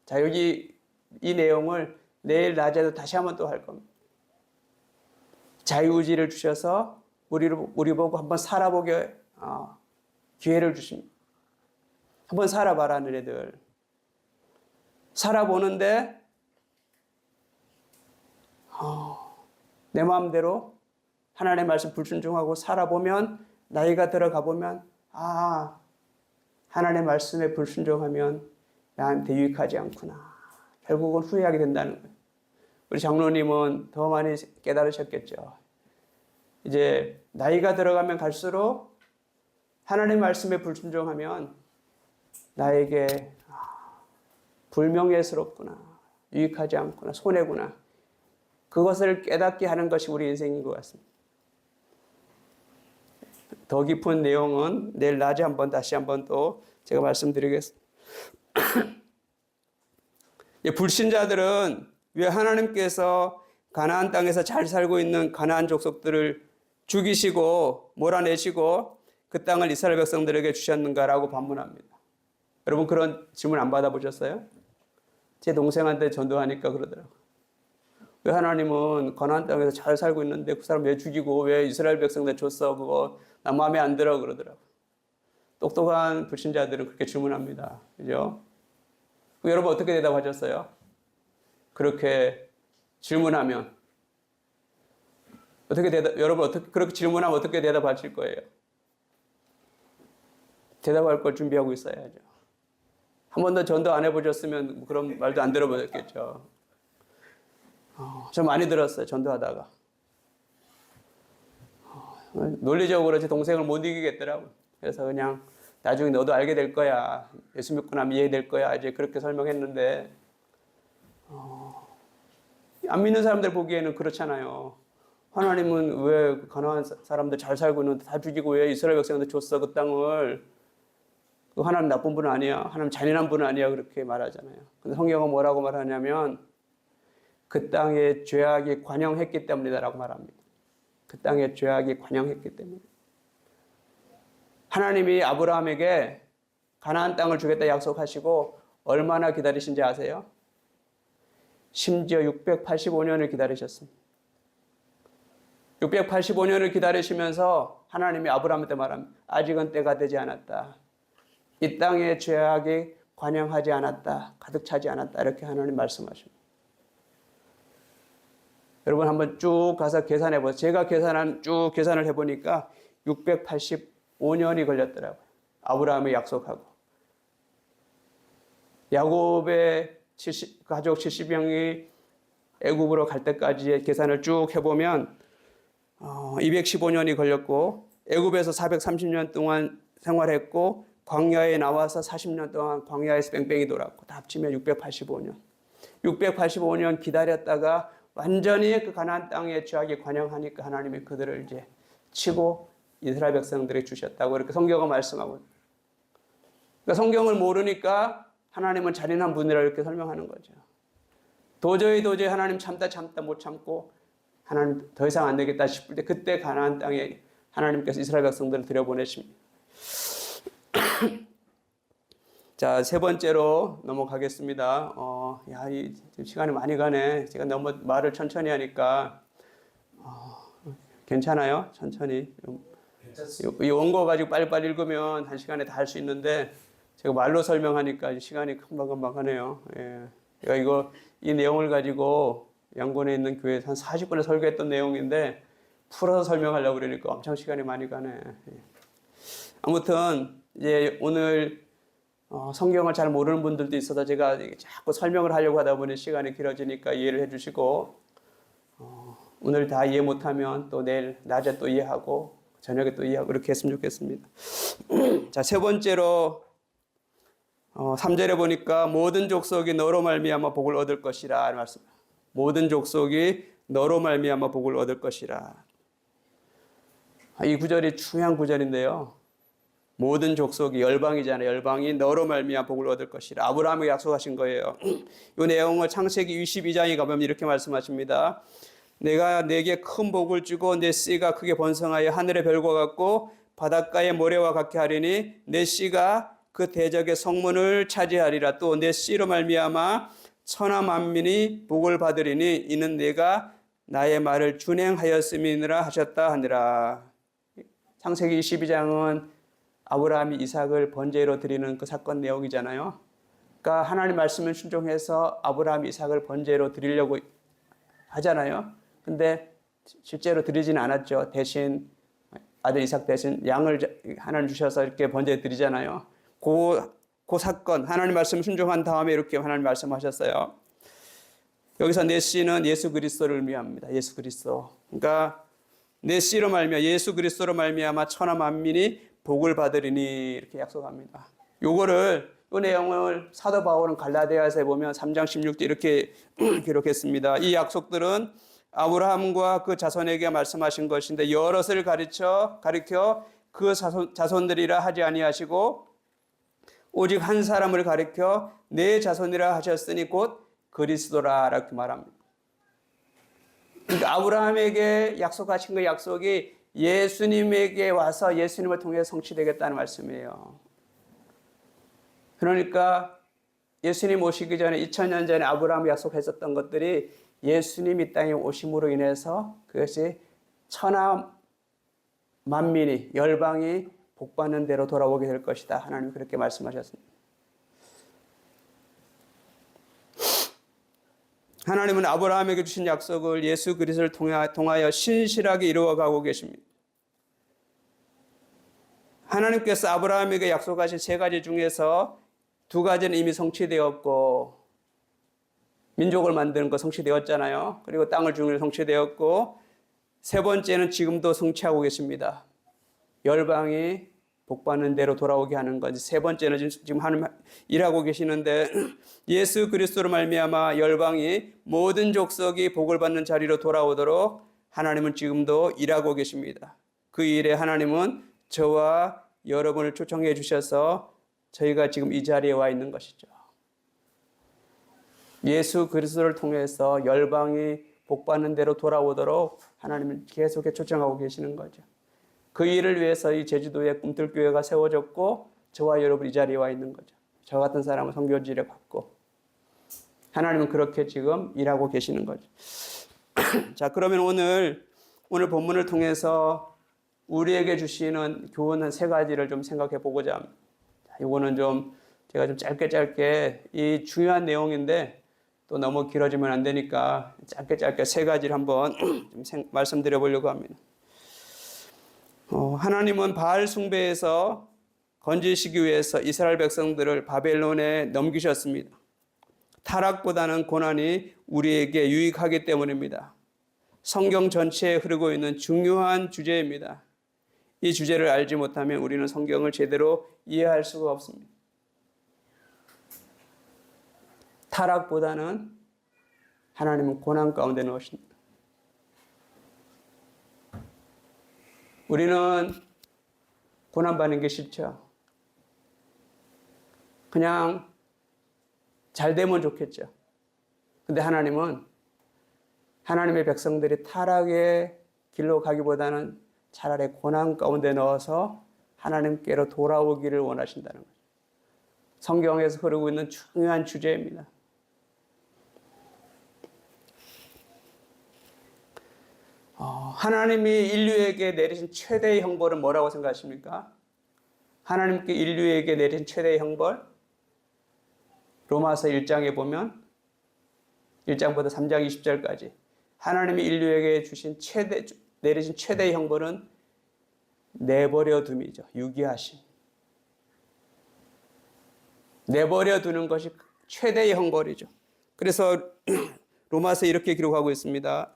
자, 여기 이 내용을 내일 낮에도 다시 한번 또 할 겁니다. 자유의지를 주셔서 우리 보고 한번 살아보게 기회를 주십니다. 한번 살아봐라, 너네들. 살아보는데 내 마음대로 하나님의 말씀 불순종하고 살아보면 나이가 들어가 보면 하나님의 말씀에 불순종하면 나한테 유익하지 않구나. 결국은 후회하게 된다는 거예요. 우리 장로님은 더 많이 깨달으셨겠죠. 이제 나이가 들어가면 갈수록 하나님의 말씀에 불순종하면 나에게 불명예스럽구나. 유익하지 않구나. 손해구나. 그것을 깨닫게 하는 것이 우리 인생인 것 같습니다. 더 깊은 내용은 내일 낮에 다시 한번 또 제가 말씀드리겠습니다. 불신자들은 왜 하나님께서 가나안 땅에서 잘 살고 있는 가나안 족속들을 죽이시고 몰아내시고 그 땅을 이스라엘 백성들에게 주셨는가라고 반문합니다. 여러분 그런 질문 안 받아보셨어요? 제 동생한테 전도하니까 그러더라고요. 왜 하나님은 가나안 땅에서 잘 살고 있는데 그 사람 왜 죽이고 왜 이스라엘 백성들 줬어? 그거 나 마음에 안 들어 그러더라고요. 똑똑한 불신자들은 그렇게 질문합니다. 그죠? 여러분 어떻게 대답하셨어요? 그렇게 질문하면 여러분 어떻게 그렇게 질문하면 어떻게 대답하실 거예요? 대답할 걸 준비하고 있어야죠. 한 번도 전도 안 해보셨으면 그런 말도 안 들어보셨겠죠. 저 많이 들었어요. 전도하다가. 논리적으로 제 동생을 못 이기겠더라고요. 그래서 그냥 나중에 너도 알게 될 거야. 예수 믿고 나면 이해될 거야. 이제 그렇게 설명했는데 안 믿는 사람들 보기에는 그렇잖아요. 하나님은 왜 가나안 사람들 잘 살고 있는데 다 죽이고 왜 이스라엘 백성한테 줬어 그 땅을. 그 하나님 나쁜 분 아니야. 하나님 잔인한 분 아니야. 그렇게 말하잖아요. 근데 성경은 뭐라고 말하냐면 그 땅에 죄악이 관영했기 때문이다라고 말합니다. 그 땅에 죄악이 관영했기 때문에. 하나님이 아브라함에게 가나안 땅을 주겠다 약속하시고 얼마나 기다리신지 아세요? 심지어 685년을 기다리셨습니다. 685년을 기다리시면서 하나님이 아브라함한테 말합니다. 아직은 때가 되지 않았다. 이 땅에 죄악이 관영하지 않았다. 가득 차지 않았다. 이렇게 하나님 말씀하십니다. 여러분 한번 쭉 가서 계산해 보세요. 제가 쭉 계산을 해보니까 685년이 걸렸더라고요. 아브라함이 약속하고. 야곱의 가족 70명이 애굽으로 갈 때까지의 계산을 쭉 해보면 215년이 걸렸고 애굽에서 430년 동안 생활했고 광야에 나와서 40년 동안 광야에서 뺑뺑이 돌았고 다 합치면 685년. 685년 기다렸다가 완전히 그 가나안 땅의 죄악이 관영하니까 하나님이 그들을 이제 치고 이스라엘 백성들에게 주셨다고 이렇게 성경은 말씀하고. 그러니까 성경을 모르니까 하나님은 잔인한 분이라 이렇게 설명하는 거죠. 도저히 하나님 참다 못 참고 하나님 더 이상 안 되겠다 싶을 때 그때 가나안 땅에 하나님께서 이스라엘 백성들을 들여보내십니다. 자, 세 번째로 넘어가겠습니다. 시간이 많이 가네. 제가 너무 말을 천천히 하니까 괜찮아요? 천천히. 이 원고 가지고 빨리빨리 읽으면 한 시간에 다 할 수 있는데 제가 말로 설명하니까 시간이 금방금방 가네요. 예. 이 내용을 가지고 양곤에 있는 교회에서 한 40분에 설교했던 내용인데 풀어서 설명하려고 그러니까 엄청 시간이 많이 가네. 예. 아무튼 이제 오늘 성경을 잘 모르는 분들도 있어서 제가 자꾸 설명을 하려고 하다 보니 시간이 길어지니까 이해를 해주시고 오늘 다 이해 못하면 또 내일 낮에 또 이해하고 저녁에 또 이해하고 이렇게 했으면 좋겠습니다. 자, 세 번째로 3절에 보니까 모든 족속이 너로 말미암아 복을 얻을 것이라 말씀. 모든 족속이 너로 말미암아 복을 얻을 것이라. 이 구절이 중요한 구절인데요. 모든 족속이 열방이잖아요. 열방이 너로 말미암아 복을 얻을 것이라. 아브라함이 약속하신 거예요. 이 내용을 창세기 22장에 가보면 이렇게 말씀하십니다. 내가 내게 큰 복을 주고 내 씨가 크게 번성하여 하늘의 별과 같고 바닷가의 모래와 같게 하리니 내 씨가 그 대적의 성문을 차지하리라. 또 내 씨로 말미암아 천하 만민이 복을 받으리니 이는 내가 나의 말을 준행하였음이니라 하셨다 하니라. 창세기 22장은 아브라함이 이삭을 번제로 드리는 그 사건 내용이잖아요. 그러니까 하나님 말씀을 순종해서 아브라함이 이삭을 번제로 드리려고 하잖아요. 근데 실제로 드리지는 않았죠. 대신 아들 이삭 대신 양을 하나님 주셔서 이렇게 번제 드리잖아요. 그 사건 하나님 말씀 순종한 다음에 이렇게 하나님 말씀하셨어요. 여기서 내 씨는 예수 그리스도를 의미합니다. 예수 그리스도. 그러니까 내 씨로 말미암아 예수 그리스도로 말미암아 천하 만민이 복을 받으리니 이렇게 약속합니다. 이 내용을 사도 바울은 갈라디아서에 보면 3장 16절 이렇게 기록했습니다. 이 약속들은 아브라함과 그 자손에게 말씀하신 것인데 여럿을 가리켜 그 자손들이라 하지 아니하시고 오직 한 사람을 가리켜 내 자손이라 하셨으니 곧 그리스도라 이렇게 말합니다. 그러니까 아브라함에게 약속하신 그 약속이 예수님에게 와서 예수님을 통해 성취되겠다는 말씀이에요. 그러니까 예수님 오시기 전에 2000년 전에 아브라함이 약속했었던 것들이 예수님 이 땅에 오심으로 인해서 그것이 천하 만민이 열방이 복받는 대로 돌아오게 될 것이다. 하나님 그렇게 말씀하셨습니다. 하나님은 아브라함에게 주신 약속을 예수 그리스도를 통하여 신실하게 이루어가고 계십니다. 하나님께서 아브라함에게 약속하신 세 가지 중에서 두 가지는 이미 성취되었고, 민족을 만드는 거 성취되었잖아요. 그리고 땅을 주는 게 성취되었고, 세 번째는 지금도 성취하고 계십니다. 열방이 복받는 대로 돌아오게 하는 것. 세 번째는 지금 하나님 일하고 계시는데, 예수 그리스도로 말미암아 열방이 모든 족속이 복을 받는 자리로 돌아오도록 하나님은 지금도 일하고 계십니다. 그 일에 하나님은 저와 여러분을 초청해 주셔서 저희가 지금 이 자리에 와 있는 것이죠. 예수 그리스도를 통해서 열방이 복받는 대로 돌아오도록 하나님은 계속해 초청하고 계시는 거죠. 그 일을 위해서 이 제주도에 꿈틀교회가 세워졌고 저와 여러분 이 자리에 와 있는 거죠. 저 같은 사람은 선교지를 받고 하나님은 그렇게 지금 일하고 계시는 거죠. 자, 그러면 오늘 본문을 통해서 우리에게 주시는 교훈 세 가지를 좀 생각해 보고자 합니다. 이거는 좀 제가 좀 짧게 이 중요한 내용인데 또 너무 길어지면 안 되니까 짧게 세 가지를 한번 좀 말씀드려 보려고 합니다. 하나님은 바알 숭배에서 건지시기 위해서 이스라엘 백성들을 바벨론에 넘기셨습니다. 타락보다는 고난이 우리에게 유익하기 때문입니다. 성경 전체에 흐르고 있는 중요한 주제입니다. 이 주제를 알지 못하면 우리는 성경을 제대로 이해할 수가 없습니다. 타락보다는 하나님은 고난 가운데 넣으십니다. 우리는 고난받는 게 싫죠. 그냥 잘 되면 좋겠죠. 근데 하나님은 하나님의 백성들이 타락의 길로 가기보다는 차라리 고난 가운데 넣어서 하나님께로 돌아오기를 원하신다는 거죠. 성경에서 흐르고 있는 중요한 주제입니다. 하나님이 인류에게 내리신 최대의 형벌은 뭐라고 생각하십니까? 하나님께 인류에게 내리신 최대의 형벌? 로마서 1장에 보면 1장부터 3장 20절까지 하나님이 인류에게 내리신 최대의 형벌은 내버려 둠이죠. 유기하심. 내버려 두는 것이 최대의 형벌이죠. 그래서 로마서 이렇게 기록하고 있습니다.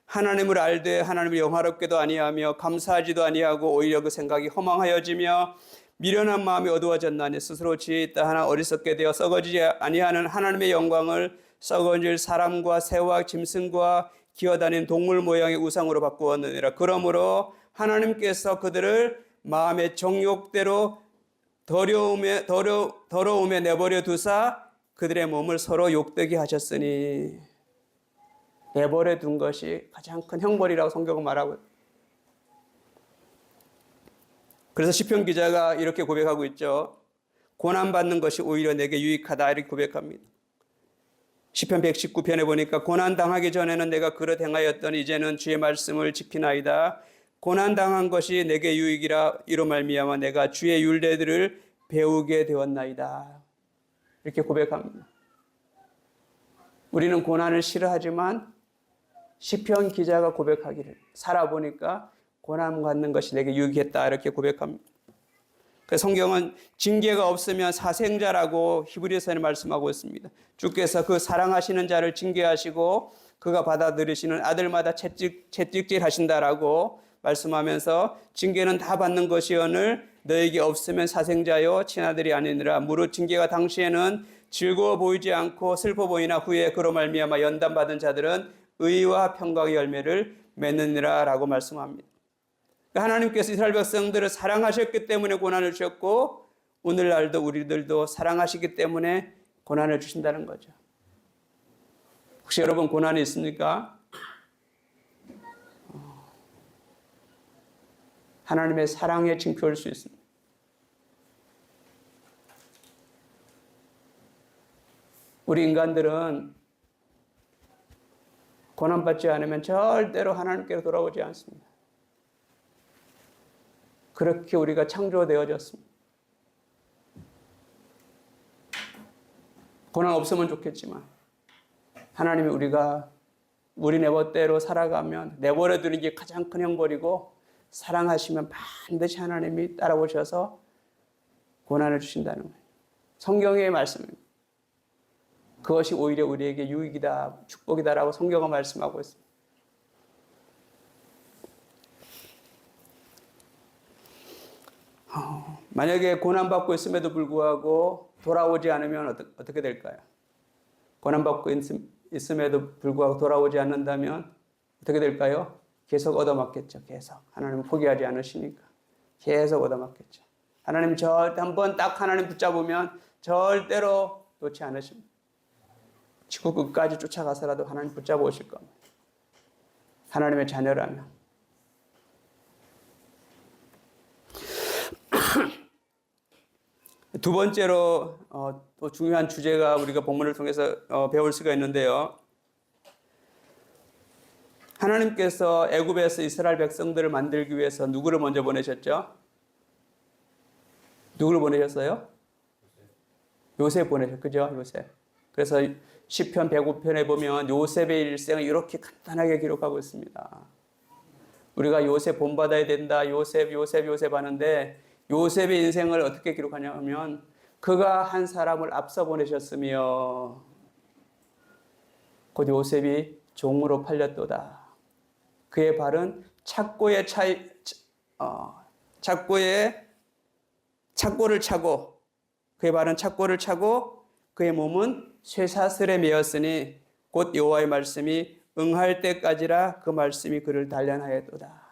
하나님을 알되 하나님을 영화롭게도 아니하며 감사하지도 아니하고 오히려 그 생각이 허망하여지며 미련한 마음이 어두워졌나니 스스로 지혜 있다 하나 어리석게 되어 썩어지지 아니하는 하나님의 영광을 썩어질 사람과 새와 짐승과 기어다니는 동물 모양의 우상으로 바꾸었느니라. 그러므로 하나님께서 그들을 마음의 정욕대로 더러움에 내버려 두사 그들의 몸을 서로 욕되게 하셨으니. 내버려 둔 것이 가장 큰 형벌이라고 성경은 말하고 있습니다. 그래서 시편 기자가 이렇게 고백하고 있죠. 고난받는 것이 오히려 내게 유익하다 이렇게 고백합니다. 시편 119편에 보니까 고난당하기 전에는 내가 그릇 행하였더니 이제는 주의 말씀을 지키나이다. 고난당한 것이 내게 유익이라 이로 말미암아 내가 주의 율례들을 배우게 되었나이다. 이렇게 고백합니다. 우리는 고난을 싫어하지만 시편 기자가 고백하기를 살아보니까 고난 받는 것이 내게 유익했다 이렇게 고백합니다. 그래서 성경은 징계가 없으면 사생자라고 히브리서에 말씀하고 있습니다. 주께서 그 사랑하시는 자를 징계하시고 그가 받아들이시는 아들마다 채찍질 하신다라고 말씀하면서 징계는 다 받는 것이오늘 너에게 없으면 사생자요 친아들이 아니니라. 무릇 징계가 당시에는 즐거워 보이지 않고 슬퍼 보이나 후에 그로 말미암아 연단받은 자들은 의와 평강의 열매를 맺느니라 라고 말씀합니다. 하나님께서 이스라엘 백성들을 사랑하셨기 때문에 고난을 주셨고 오늘날도 우리들도 사랑하시기 때문에 고난을 주신다는 거죠. 혹시 여러분 고난이 있습니까? 하나님의 사랑의 징표일 수 있습니다. 우리 인간들은 고난받지 않으면 절대로 하나님께로 돌아오지 않습니다. 그렇게 우리가 창조되어졌습니다. 고난 없으면 좋겠지만 하나님이 우리가 우리 내멋대로 살아가면 내버려두는 게 가장 큰 형벌이고 사랑하시면 반드시 하나님이 따라오셔서 고난을 주신다는 거예요. 성경의 말씀입니다. 그것이 오히려 우리에게 유익이다, 축복이다라고 성경은 말씀하고 있습니다. 만약에 고난받고 있음에도 불구하고 돌아오지 않으면 어떻게 될까요? 고난받고 있음에도 불구하고 돌아오지 않는다면 어떻게 될까요? 계속 얻어맞겠죠. 계속. 하나님은 포기하지 않으시니까. 계속 얻어맞겠죠. 하나님 절대 한번 딱 하나님 붙잡으면 절대로 놓지 않으십니다. 지구 끝까지 쫓아가서라도 하나님 붙잡아 오실 겁니다. 하나님의 자녀라면. 두 번째로 또 중요한 주제가 우리가 본문을 통해서 배울 수가 있는데요. 하나님께서 애굽에서 이스라엘 백성들을 만들기 위해서 누구를 먼저 보내셨죠? 누구를 보내셨어요? 요셉 보내셨죠. 그죠? 요셉. 그래서 시편 105편에 보면 요셉의 일생을 이렇게 간단하게 기록하고 있습니다. 우리가 요셉 본받아야 된다. 요셉 하는데 요셉의 인생을 어떻게 기록하냐면 그가 한 사람을 앞서 보내셨으며 곧 요셉이 종으로 팔렸도다. 그의 발은 착고를 차고 그의 발은 착고를 차고 그의 몸은 쇠사슬에 매었으니 곧 여호와의 말씀이 응할 때까지라 그 말씀이 그를 단련하였도다.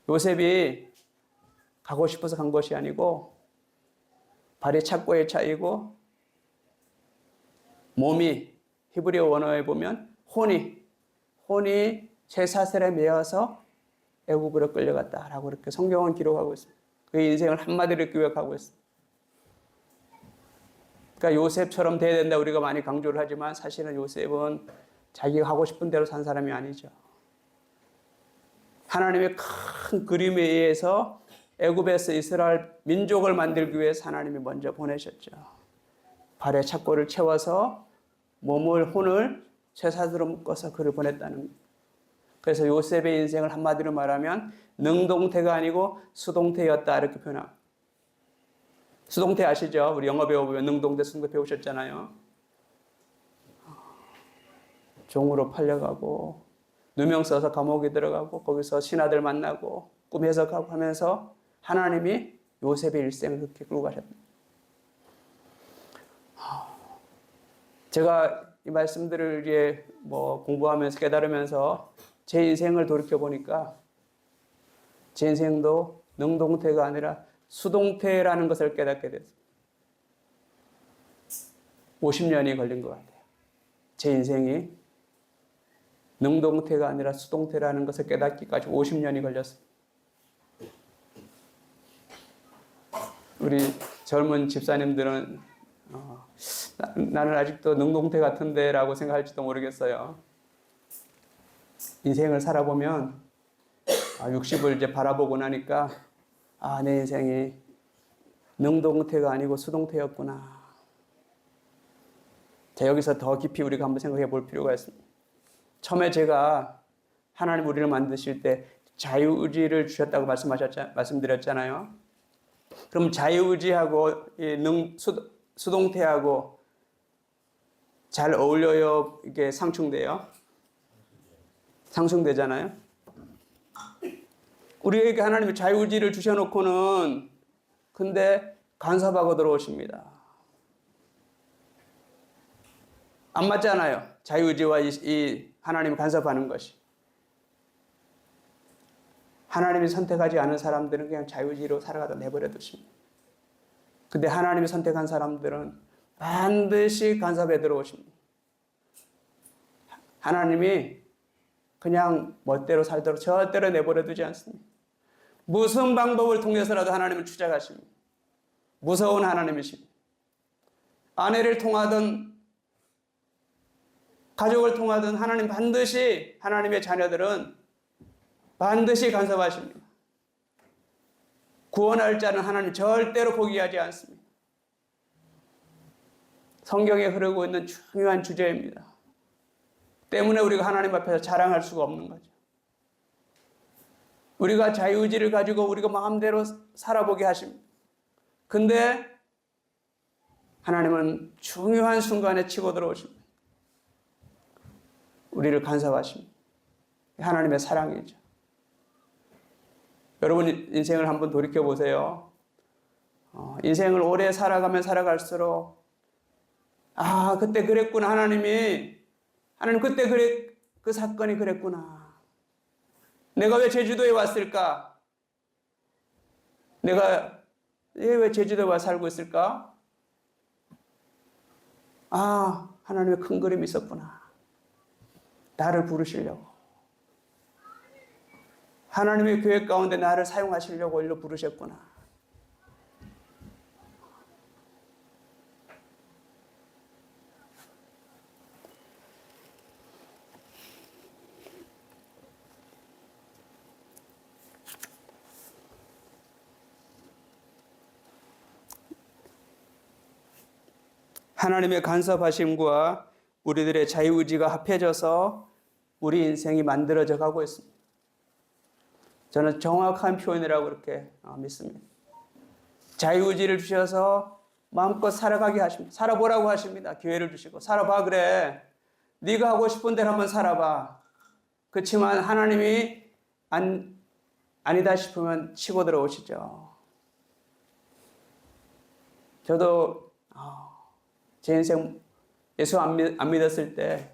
요셉이 가고 싶어서 간 것이 아니고 발이 착고에 차이고 몸이 히브리어 원어에 보면 혼이 쇠사슬에 매어서 애굽으로 끌려갔다라고 이렇게 성경은 기록하고 있습니다. 그의 인생을 한마디로 기억하고 있습니다. 그러니까 요셉처럼 돼야 된다 우리가 많이 강조를 하지만 사실은 요셉은 자기가 하고 싶은 대로 산 사람이 아니죠. 하나님의 큰 그림에 의해서 애굽에서 이스라엘 민족을 만들기 위해서 하나님이 먼저 보내셨죠. 발에 착고를 채워서 혼을 쇠사슬로 묶어서 그를 보냈다는 거예요. 그래서 요셉의 인생을 한마디로 말하면 능동태가 아니고 수동태였다 이렇게 표현합니다. 수동태 아시죠? 우리 영어 배워보면 능동태, 수동태 배우셨잖아요. 종으로 팔려가고 누명 써서 감옥에 들어가고 거기서 신하들 만나고 꿈 해석하고 하면서 하나님이 요셉의 일생을 그렇게 끌고 가셨다. 제가 이 말씀들을 이제 공부하면서 깨달으면서 제 인생을 돌이켜 보니까 제 인생도 능동태가 아니라 수동태라는 것을 깨닫게 됐습니다. 50년이 걸린 것 같아요. 제 인생이 능동태가 아니라 수동태라는 것을 깨닫기까지 50년이 걸렸습니다. 우리 젊은 집사님들은 나는 아직도 능동태 같은데 라고 생각할지도 모르겠어요. 인생을 살아보면 60을 이제 바라보고 나니까 내 인생이 능동태가 아니고 수동태였구나. 자, 여기서 더 깊이 우리가 한번 생각해 볼 필요가 있습니다. 처음에 제가 하나님 우리를 만드실 때 자유의지를 주셨다고 말씀드렸잖아요. 그럼 자유의지하고 수동태하고 잘 어울려요? 이게 상충돼요? 상충되잖아요? 우리에게 하나님이 자유의지를 주셔놓고는 근데 간섭하고 들어오십니다. 안 맞잖아요. 자유의지와 이 하나님이 간섭하는 것이. 하나님이 선택하지 않은 사람들은 그냥 자유의지로 살아가다 내버려 두십니다. 근데 하나님이 선택한 사람들은 반드시 간섭에 들어오십니다. 하나님이 그냥 멋대로 살도록 절대로 내버려 두지 않습니다. 무슨 방법을 통해서라도 하나님을 추적하십니다. 무서운 하나님이십니다. 아내를 통하든 가족을 통하든 하나님 반드시 하나님의 자녀들은 반드시 간섭하십니다. 구원할 자는 하나님 절대로 포기하지 않습니다. 성경에 흐르고 있는 중요한 주제입니다. 때문에 우리가 하나님 앞에서 자랑할 수가 없는 거죠. 우리가 자유의지를 가지고 우리가 마음대로 살아보게 하십니다. 근데 하나님은 중요한 순간에 치고 들어오십니다. 우리를 간섭하십니다. 하나님의 사랑이죠. 여러분 인생을 한번 돌이켜보세요. 인생을 오래 살아가면 살아갈수록 그때 그랬구나. 하나님 그때 그 사건이 그랬구나. 내가 왜 제주도에 왔을까? 내가 왜 제주도에 와 살고 있을까? 하나님의 큰 그림이 있었구나. 나를 부르시려고. 하나님의 계획 가운데 나를 사용하시려고 일로 부르셨구나. 하나님의 간섭하심과 우리들의 자유의지가 합해져서 우리 인생이 만들어져 가고 있습니다. 저는 정확한 표현이라고 그렇게 믿습니다. 자유의지를 주셔서 마음껏 살아가게 하십니다. 살아보라고 하십니다. 기회를 주시고 살아봐 그래. 네가 하고 싶은 대로 한번 살아봐. 그렇지만 하나님이 아니다 싶으면 치고 들어오시죠. 저도 제 인생 예수 안 믿었을 때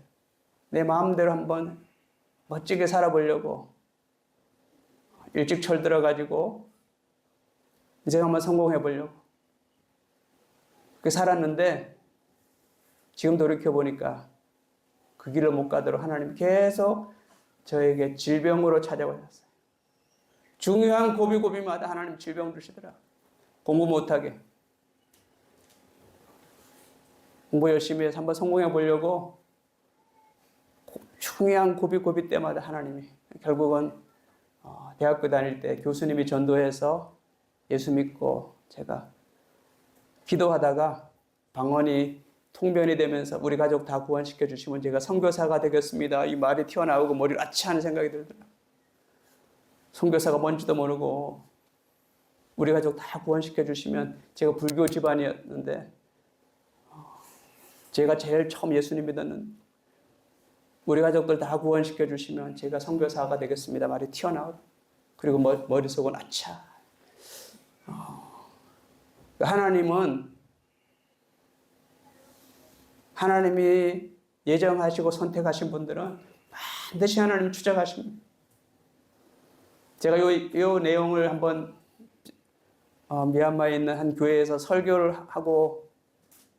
내 마음대로 한번 멋지게 살아보려고 일찍 철들어가지고 인생 한번 성공해보려고 그렇게 살았는데 지금 돌이켜보니까 그 길을 못 가도록 하나님 계속 저에게 질병으로 찾아오셨어요. 중요한 고비고비마다 하나님 질병 주시더라. 공부 못하게. 공부 열심히 해서 한번 성공해 보려고 중요한 고비 때마다 하나님이 결국은 대학교 다닐 때 교수님이 전도해서 예수 믿고 제가 기도하다가 방언이 통변이 되면서 우리 가족 다 구원시켜 주시면 제가 선교사가 되겠습니다. 이 말이 튀어나오고 머리를 아치 하는 생각이 들더라고요. 선교사가 뭔지도 모르고 우리 가족 다 구원시켜 주시면 제가 불교 집안이었는데 제가 제일 처음 예수님 믿었는 우리 가족들 다 구원시켜 주시면 제가 선교사가 되겠습니다. 말이 튀어나오고 그리고 머릿속은 아차. 하나님이 예정하시고 선택하신 분들은 반드시 하나님 추적하십니다. 제가 이 내용을 한번 미얀마에 있는 한 교회에서 설교를 하고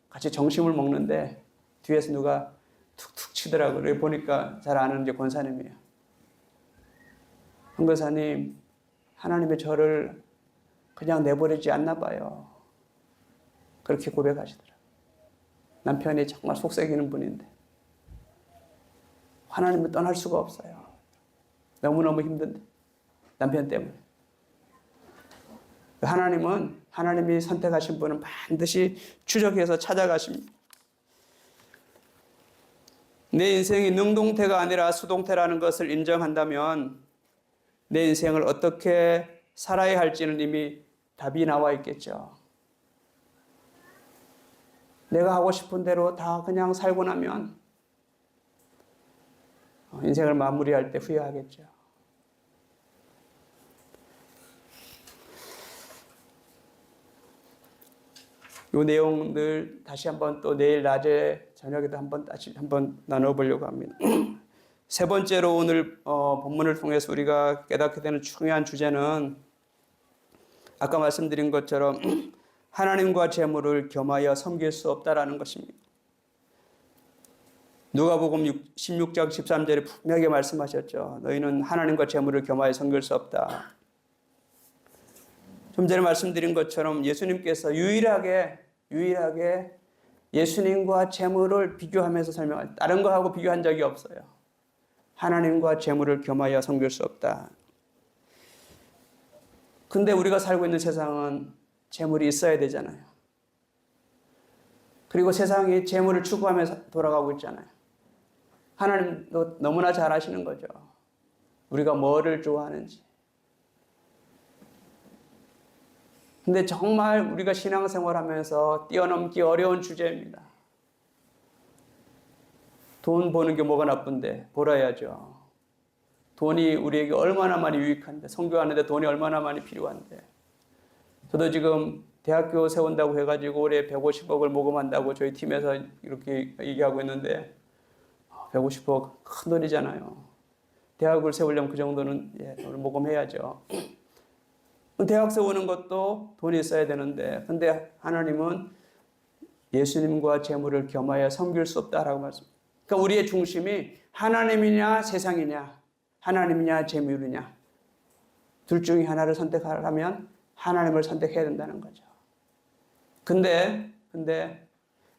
같이 점심을 먹는데 뒤에서 누가 툭툭 치더라고요. 보니까 잘 아는 이제 권사님이에요. 권사님, 하나님의 저를 그냥 내버리지 않나 봐요. 그렇게 고백하시더라고요. 남편이 정말 속삭이는 분인데 하나님을 떠날 수가 없어요. 너무너무 힘든데 남편 때문에. 하나님이 선택하신 분은 반드시 추적해서 찾아가십니다. 내 인생이 능동태가 아니라 수동태라는 것을 인정한다면 내 인생을 어떻게 살아야 할지는 이미 답이 나와 있겠죠. 내가 하고 싶은 대로 다 그냥 살고 나면 인생을 마무리할 때 후회하겠죠. 이 내용들 다시 한번 또 내일 낮에 저녁에도 다시 한번 나눠보려고 합니다. 세 번째로 오늘 본문을 통해서 우리가 깨닫게 되는 중요한 주제는 아까 말씀드린 것처럼 하나님과 재물을 겸하여 섬길 수 없다라는 것입니다. 누가복음 16장 13절에 분명하게 말씀하셨죠. 너희는 하나님과 재물을 겸하여 섬길 수 없다. 좀 전에 말씀드린 것처럼 예수님께서 유일하게 예수님과 재물을 비교하면서 설명할 다른 거하고 비교한 적이 없어요. 하나님과 재물을 겸하여 섬길 수 없다. 근데 우리가 살고 있는 세상은 재물이 있어야 되잖아요. 그리고 세상이 재물을 추구하면서 돌아가고 있잖아요. 하나님도 너무나 잘 아시는 거죠. 우리가 뭐를 좋아하는지. 근데 정말 우리가 신앙생활하면서 뛰어넘기 어려운 주제입니다. 돈 버는 게 뭐가 나쁜데 벌어야죠. 돈이 우리에게 얼마나 많이 유익한데, 선교하는데 돈이 얼마나 많이 필요한데. 저도 지금 대학교 세운다고 해가지고 올해 150억을 모금한다고 저희 팀에서 이렇게 얘기하고 있는데 150억 큰 돈이잖아요. 대학을 세우려면 그 정도는 돈을 모금해야죠. 대학 세우는 것도 돈이 있어야 되는데, 근데 하나님은 예수님과 재물을 겸하여 섬길 수 없다라고 말씀합니다. 그러니까 우리의 중심이 하나님이냐 세상이냐, 하나님이냐 재물이냐, 둘 중에 하나를 선택하려면 하나님을 선택해야 된다는 거죠. 근데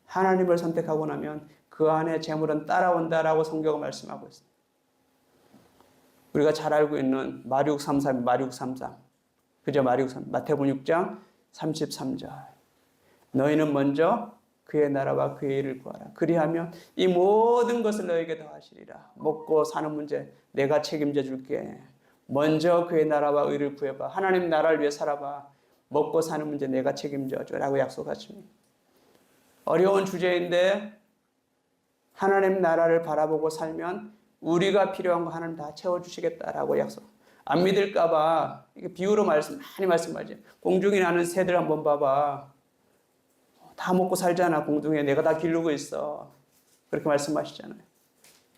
하나님을 선택하고 나면 그 안에 재물은 따라온다라고 성경은 말씀하고 있습니다. 우리가 잘 알고 있는 마리국 3.3, 마리국 3.3. 그죠? 마리국 3, 마태복음 6장 33절. 너희는 먼저 그의 나라와 그의 일을 구하라. 그리하면 이 모든 것을 너에게 더하시리라. 먹고 사는 문제 내가 책임져 줄게. 먼저 그의 나라와 의를 구해봐. 하나님 나라를 위해 살아봐. 먹고 사는 문제 내가 책임져 줘라고 약속하십니다. 어려운 주제인데 하나님 나라를 바라보고 살면 우리가 필요한 거 하나님 다 채워주시겠다라고 약속. 안 믿을까봐 비유로 많이 말씀하죠. 공중에 나는 새들 한번 봐봐. 다 먹고 살잖아. 공중에 내가 다 기르고 있어. 그렇게 말씀하시잖아요.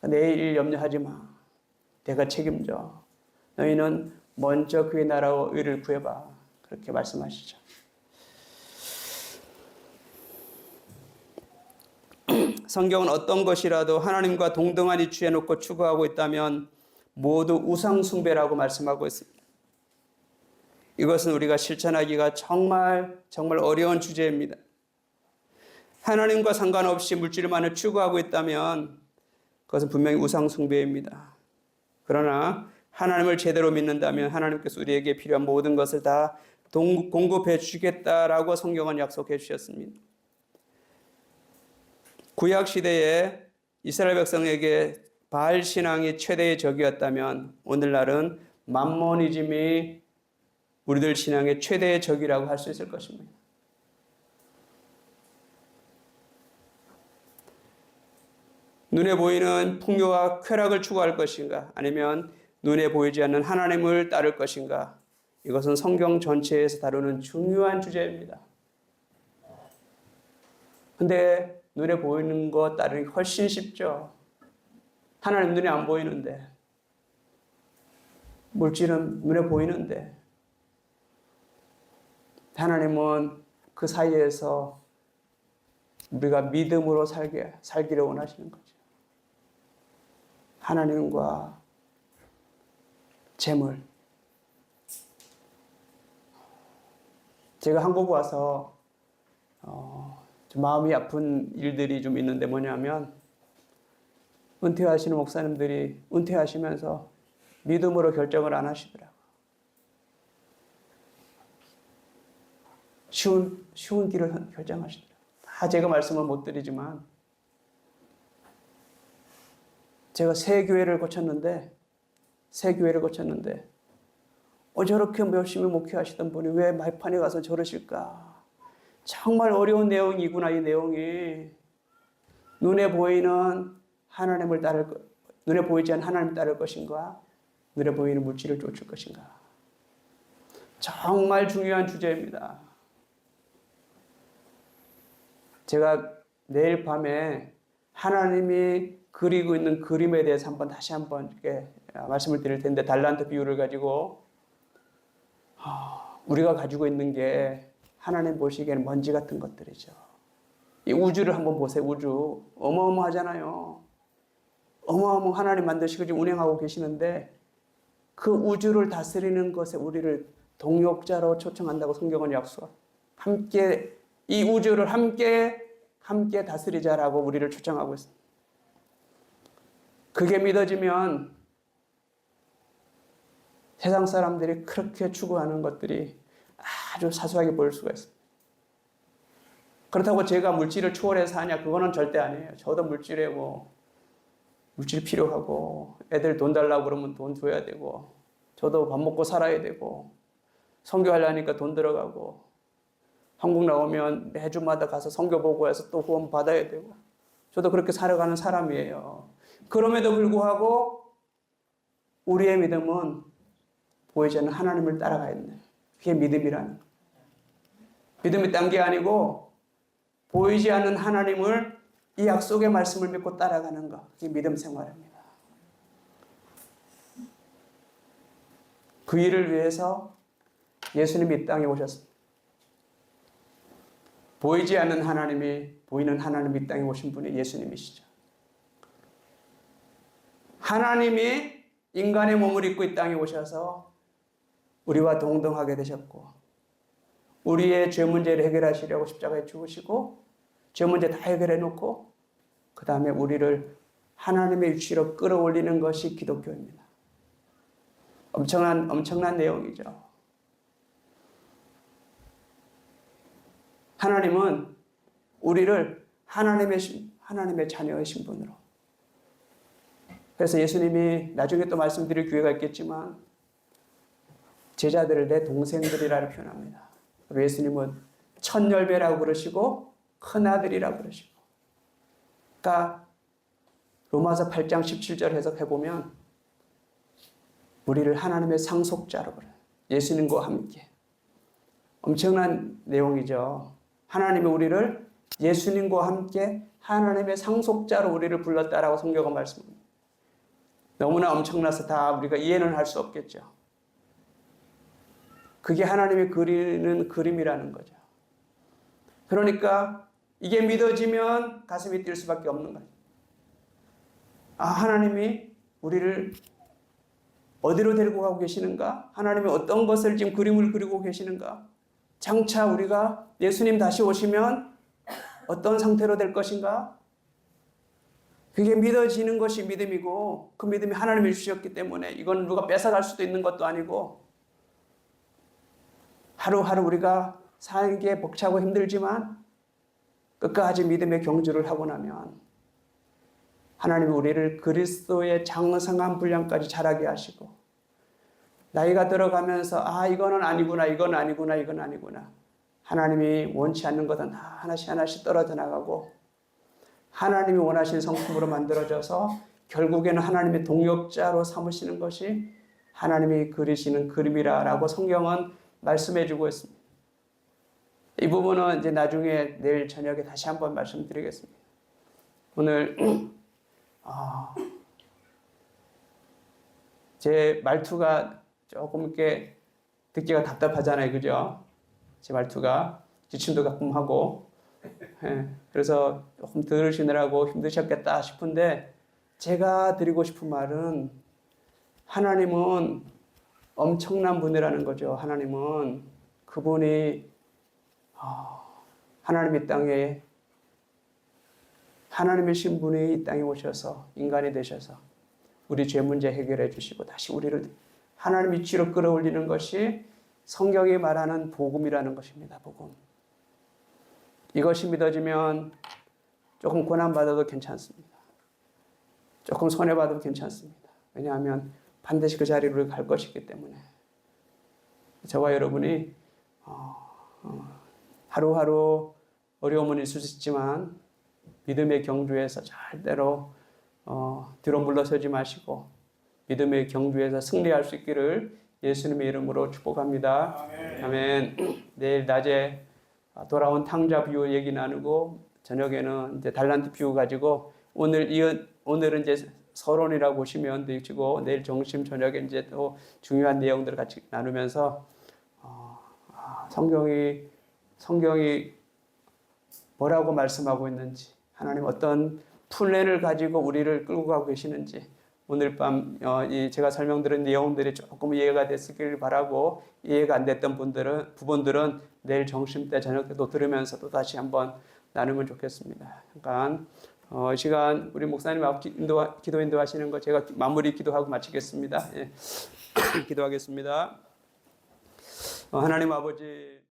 내일 염려하지 마. 내가 책임져. 너희는 먼저 그의 나라와 의를 구해봐. 그렇게 말씀하시죠. 성경은 어떤 것이라도 하나님과 동등한 이치에 놓고 추구하고 있다면 모두 우상 숭배라고 말씀하고 있습니다. 이것은 우리가 실천하기가 정말 어려운 주제입니다. 하나님과 상관없이 물질만을 추구하고 있다면 그것은 분명히 우상 숭배입니다. 그러나 하나님을 제대로 믿는다면 하나님께서 우리에게 필요한 모든 것을 다 공급해 주시겠다라고 성경은 약속해 주셨습니다. 구약 시대에 이스라엘 백성에게 바알 신앙이 최대의 적이었다면 오늘날은 맘모니즘이 우리들 신앙의 최대의 적이라고 할 수 있을 것입니다. 눈에 보이는 풍요와 쾌락을 추구할 것인가, 아니면 눈에 보이지 않는 하나님을 따를 것인가, 이것은 성경 전체에서 다루는 중요한 주제입니다. 근데 눈에 보이는 것 따르기 훨씬 쉽죠. 하나님 눈에 안 보이는데, 물질은 눈에 보이는데, 하나님은 그 사이에서 우리가 믿음으로 살기를 원하시는 거죠. 하나님과 재물. 제가 한국 와서 좀 마음이 아픈 일들이 좀 있는데 뭐냐면, 은퇴하시는 목사님들이 은퇴하시면서 믿음으로 결정을 안 하시더라고요. 쉬운 길을 결정하시더라고요. 다 제가 말씀을 못 드리지만, 제가 새 교회를 거쳤는데 저렇게 열심히 목회하시던 분이 왜 말판에 가서 저러실까? 정말 어려운 내용이구나. 이 내용이 눈에 보이는 하나님을 눈에 보이지 않는 하나님을 따를 것인가, 눈에 보이는 물질을 쫓을 것인가. 정말 중요한 주제입니다. 제가 내일 밤에 하나님이 그리고 있는 그림에 대해서 다시 한번 이렇게 말씀을 드릴 텐데, 달란트 비유를 가지고 우리가 가지고 있는 게 하나님 보시기에는 먼지 같은 것들이죠. 이 우주를 한번 보세요. 우주 어마어마하잖아요. 어마어마한 하나님 만드시고 지금 운행하고 계시는데, 그 우주를 다스리는 것에 우리를 동역자로 초청한다고 성경은 약속. 함께 이 우주를 함께 다스리자라고 우리를 초청하고 있습니다. 그게 믿어지면 세상 사람들이 그렇게 추구하는 것들이 아주 사소하게 보일 수가 있습니다. 그렇다고 제가 물질을 초월해서 하냐? 그거는 절대 아니에요. 저도 물질이 필요하고, 애들 돈 달라고 그러면 돈 줘야 되고, 저도 밥 먹고 살아야 되고, 선교하려니까 돈 들어가고, 한국 나오면 매주마다 가서 선교 보고 해서 또 후원 받아야 되고, 저도 그렇게 살아가는 사람이에요. 그럼에도 불구하고 우리의 믿음은 보이지 않는 하나님을 따라가 있는, 그게 믿음이라는 거예요. 믿음이 딴 게 아니고 보이지 않는 하나님을, 이 약속의 말씀을 믿고 따라가는 것, 그게 믿음 생활입니다. 그 일을 위해서 예수님이 이 땅에 오셨습니다. 보이지 않는 하나님이, 보이는 하나님이 이 땅에 오신 분이 예수님이시죠. 하나님이 인간의 몸을 입고 이 땅에 오셔서 우리와 동등하게 되셨고, 우리의 죄 문제를 해결하시려고 십자가에 죽으시고, 죄 문제 다 해결해 놓고, 그 다음에 우리를 하나님의 위치로 끌어올리는 것이 기독교입니다. 엄청난 내용이죠. 하나님은 우리를 하나님의 자녀의 신분으로. 그래서 예수님이 나중에 또 말씀드릴 기회가 있겠지만, 제자들을 내 동생들이라고 표현합니다. 예수님은 첫 열매라고 그러시고, 큰아들이라고 그러시고. 그러니까 로마서 8장 17절 해석해보면 우리를 하나님의 상속자로 그래요. 예수님과 함께. 엄청난 내용이죠. 하나님이 우리를 예수님과 함께 하나님의 상속자로 우리를 불렀다라고 성경가 말씀합니다. 너무나 엄청나서 다 우리가 이해는 할 수 없겠죠. 그게 하나님이 그리는 그림이라는 거죠. 그러니까 이게 믿어지면 가슴이 뛸 수밖에 없는 거예요. 아, 하나님이 우리를 어디로 데리고 가고 계시는가? 하나님이 어떤 것을 지금 그림을 그리고 계시는가? 장차 우리가 예수님 다시 오시면 어떤 상태로 될 것인가? 그게 믿어지는 것이 믿음이고, 그 믿음이 하나님이 주셨기 때문에 이건 누가 뺏어갈 수도 있는 것도 아니고, 하루하루 우리가 사는 게 벅차고 힘들지만 끝까지 믿음의 경주를 하고 나면 하나님이 우리를 그리스도의 장성한 분량까지 자라게 하시고, 나이가 들어가면서 이거는 아니구나, 이건 아니구나, 이건 아니구나, 하나님이 원치 않는 것은 다 하나씩 떨어져 나가고 하나님이 원하시는 성품으로 만들어져서 결국에는 하나님의 동역자로 삼으시는 것이 하나님이 그리시는 그림이라고 성경은 말씀해 주고 있습니다. 이 부분은 이제 나중에 내일 저녁에 다시 한번 말씀드리겠습니다. 오늘 제 말투가 조금 이렇게 듣기가 답답하잖아요, 그죠? 제 말투가 기침도 가끔 하고, 그래서 조금 들으시느라고 힘드셨겠다 싶은데, 제가 드리고 싶은 말은 하나님은 엄청난 분이라는 거죠. 하나님은 그분이 하나님의 땅에, 하나님의 신분이 이 땅에 오셔서 인간이 되셔서 우리 죄 문제 해결해 주시고 다시 우리를 하나님 위치로 끌어올리는 것이 성경이 말하는 복음이라는 것입니다. 복음. 이것이 믿어지면 조금 고난받아도 괜찮습니다. 조금 손해받아도 괜찮습니다. 왜냐하면 반드시 그 자리로 갈 것이기 때문에. 저와 여러분이 하루하루 어려움은 있을 수 있지만 믿음의 경주에서 절대로 뒤로 물러서지 마시고 믿음의 경주에서 승리할 수 있기를 예수님의 이름으로 축복합니다. 아멘. 아멘. 내일 낮에 돌아온 탕자 비유 얘기 나누고 저녁에는 이제 달란트 비유 가지고 오늘은 이제 서론이라고 보시면 되시고 내일 점심 저녁에 이제 또 중요한 내용들을 같이 나누면서 성경이 뭐라고 말씀하고 있는지, 하나님 어떤 플랜을 가지고 우리를 끌고 가고 계시는지 오늘 밤 제가 설명드린 내용들이 조금 이해가 됐길 바라고, 이해가 안 됐던 부분들은 내일 점심때 저녁 때 또 들으면서 또 다시 한번 나누면 좋겠습니다. 잠깐 시간 우리 목사님 기도 인도하시는 거 제가 마무리 기도하고 마치겠습니다. 예. 기도하겠습니다. 하나님 아버지.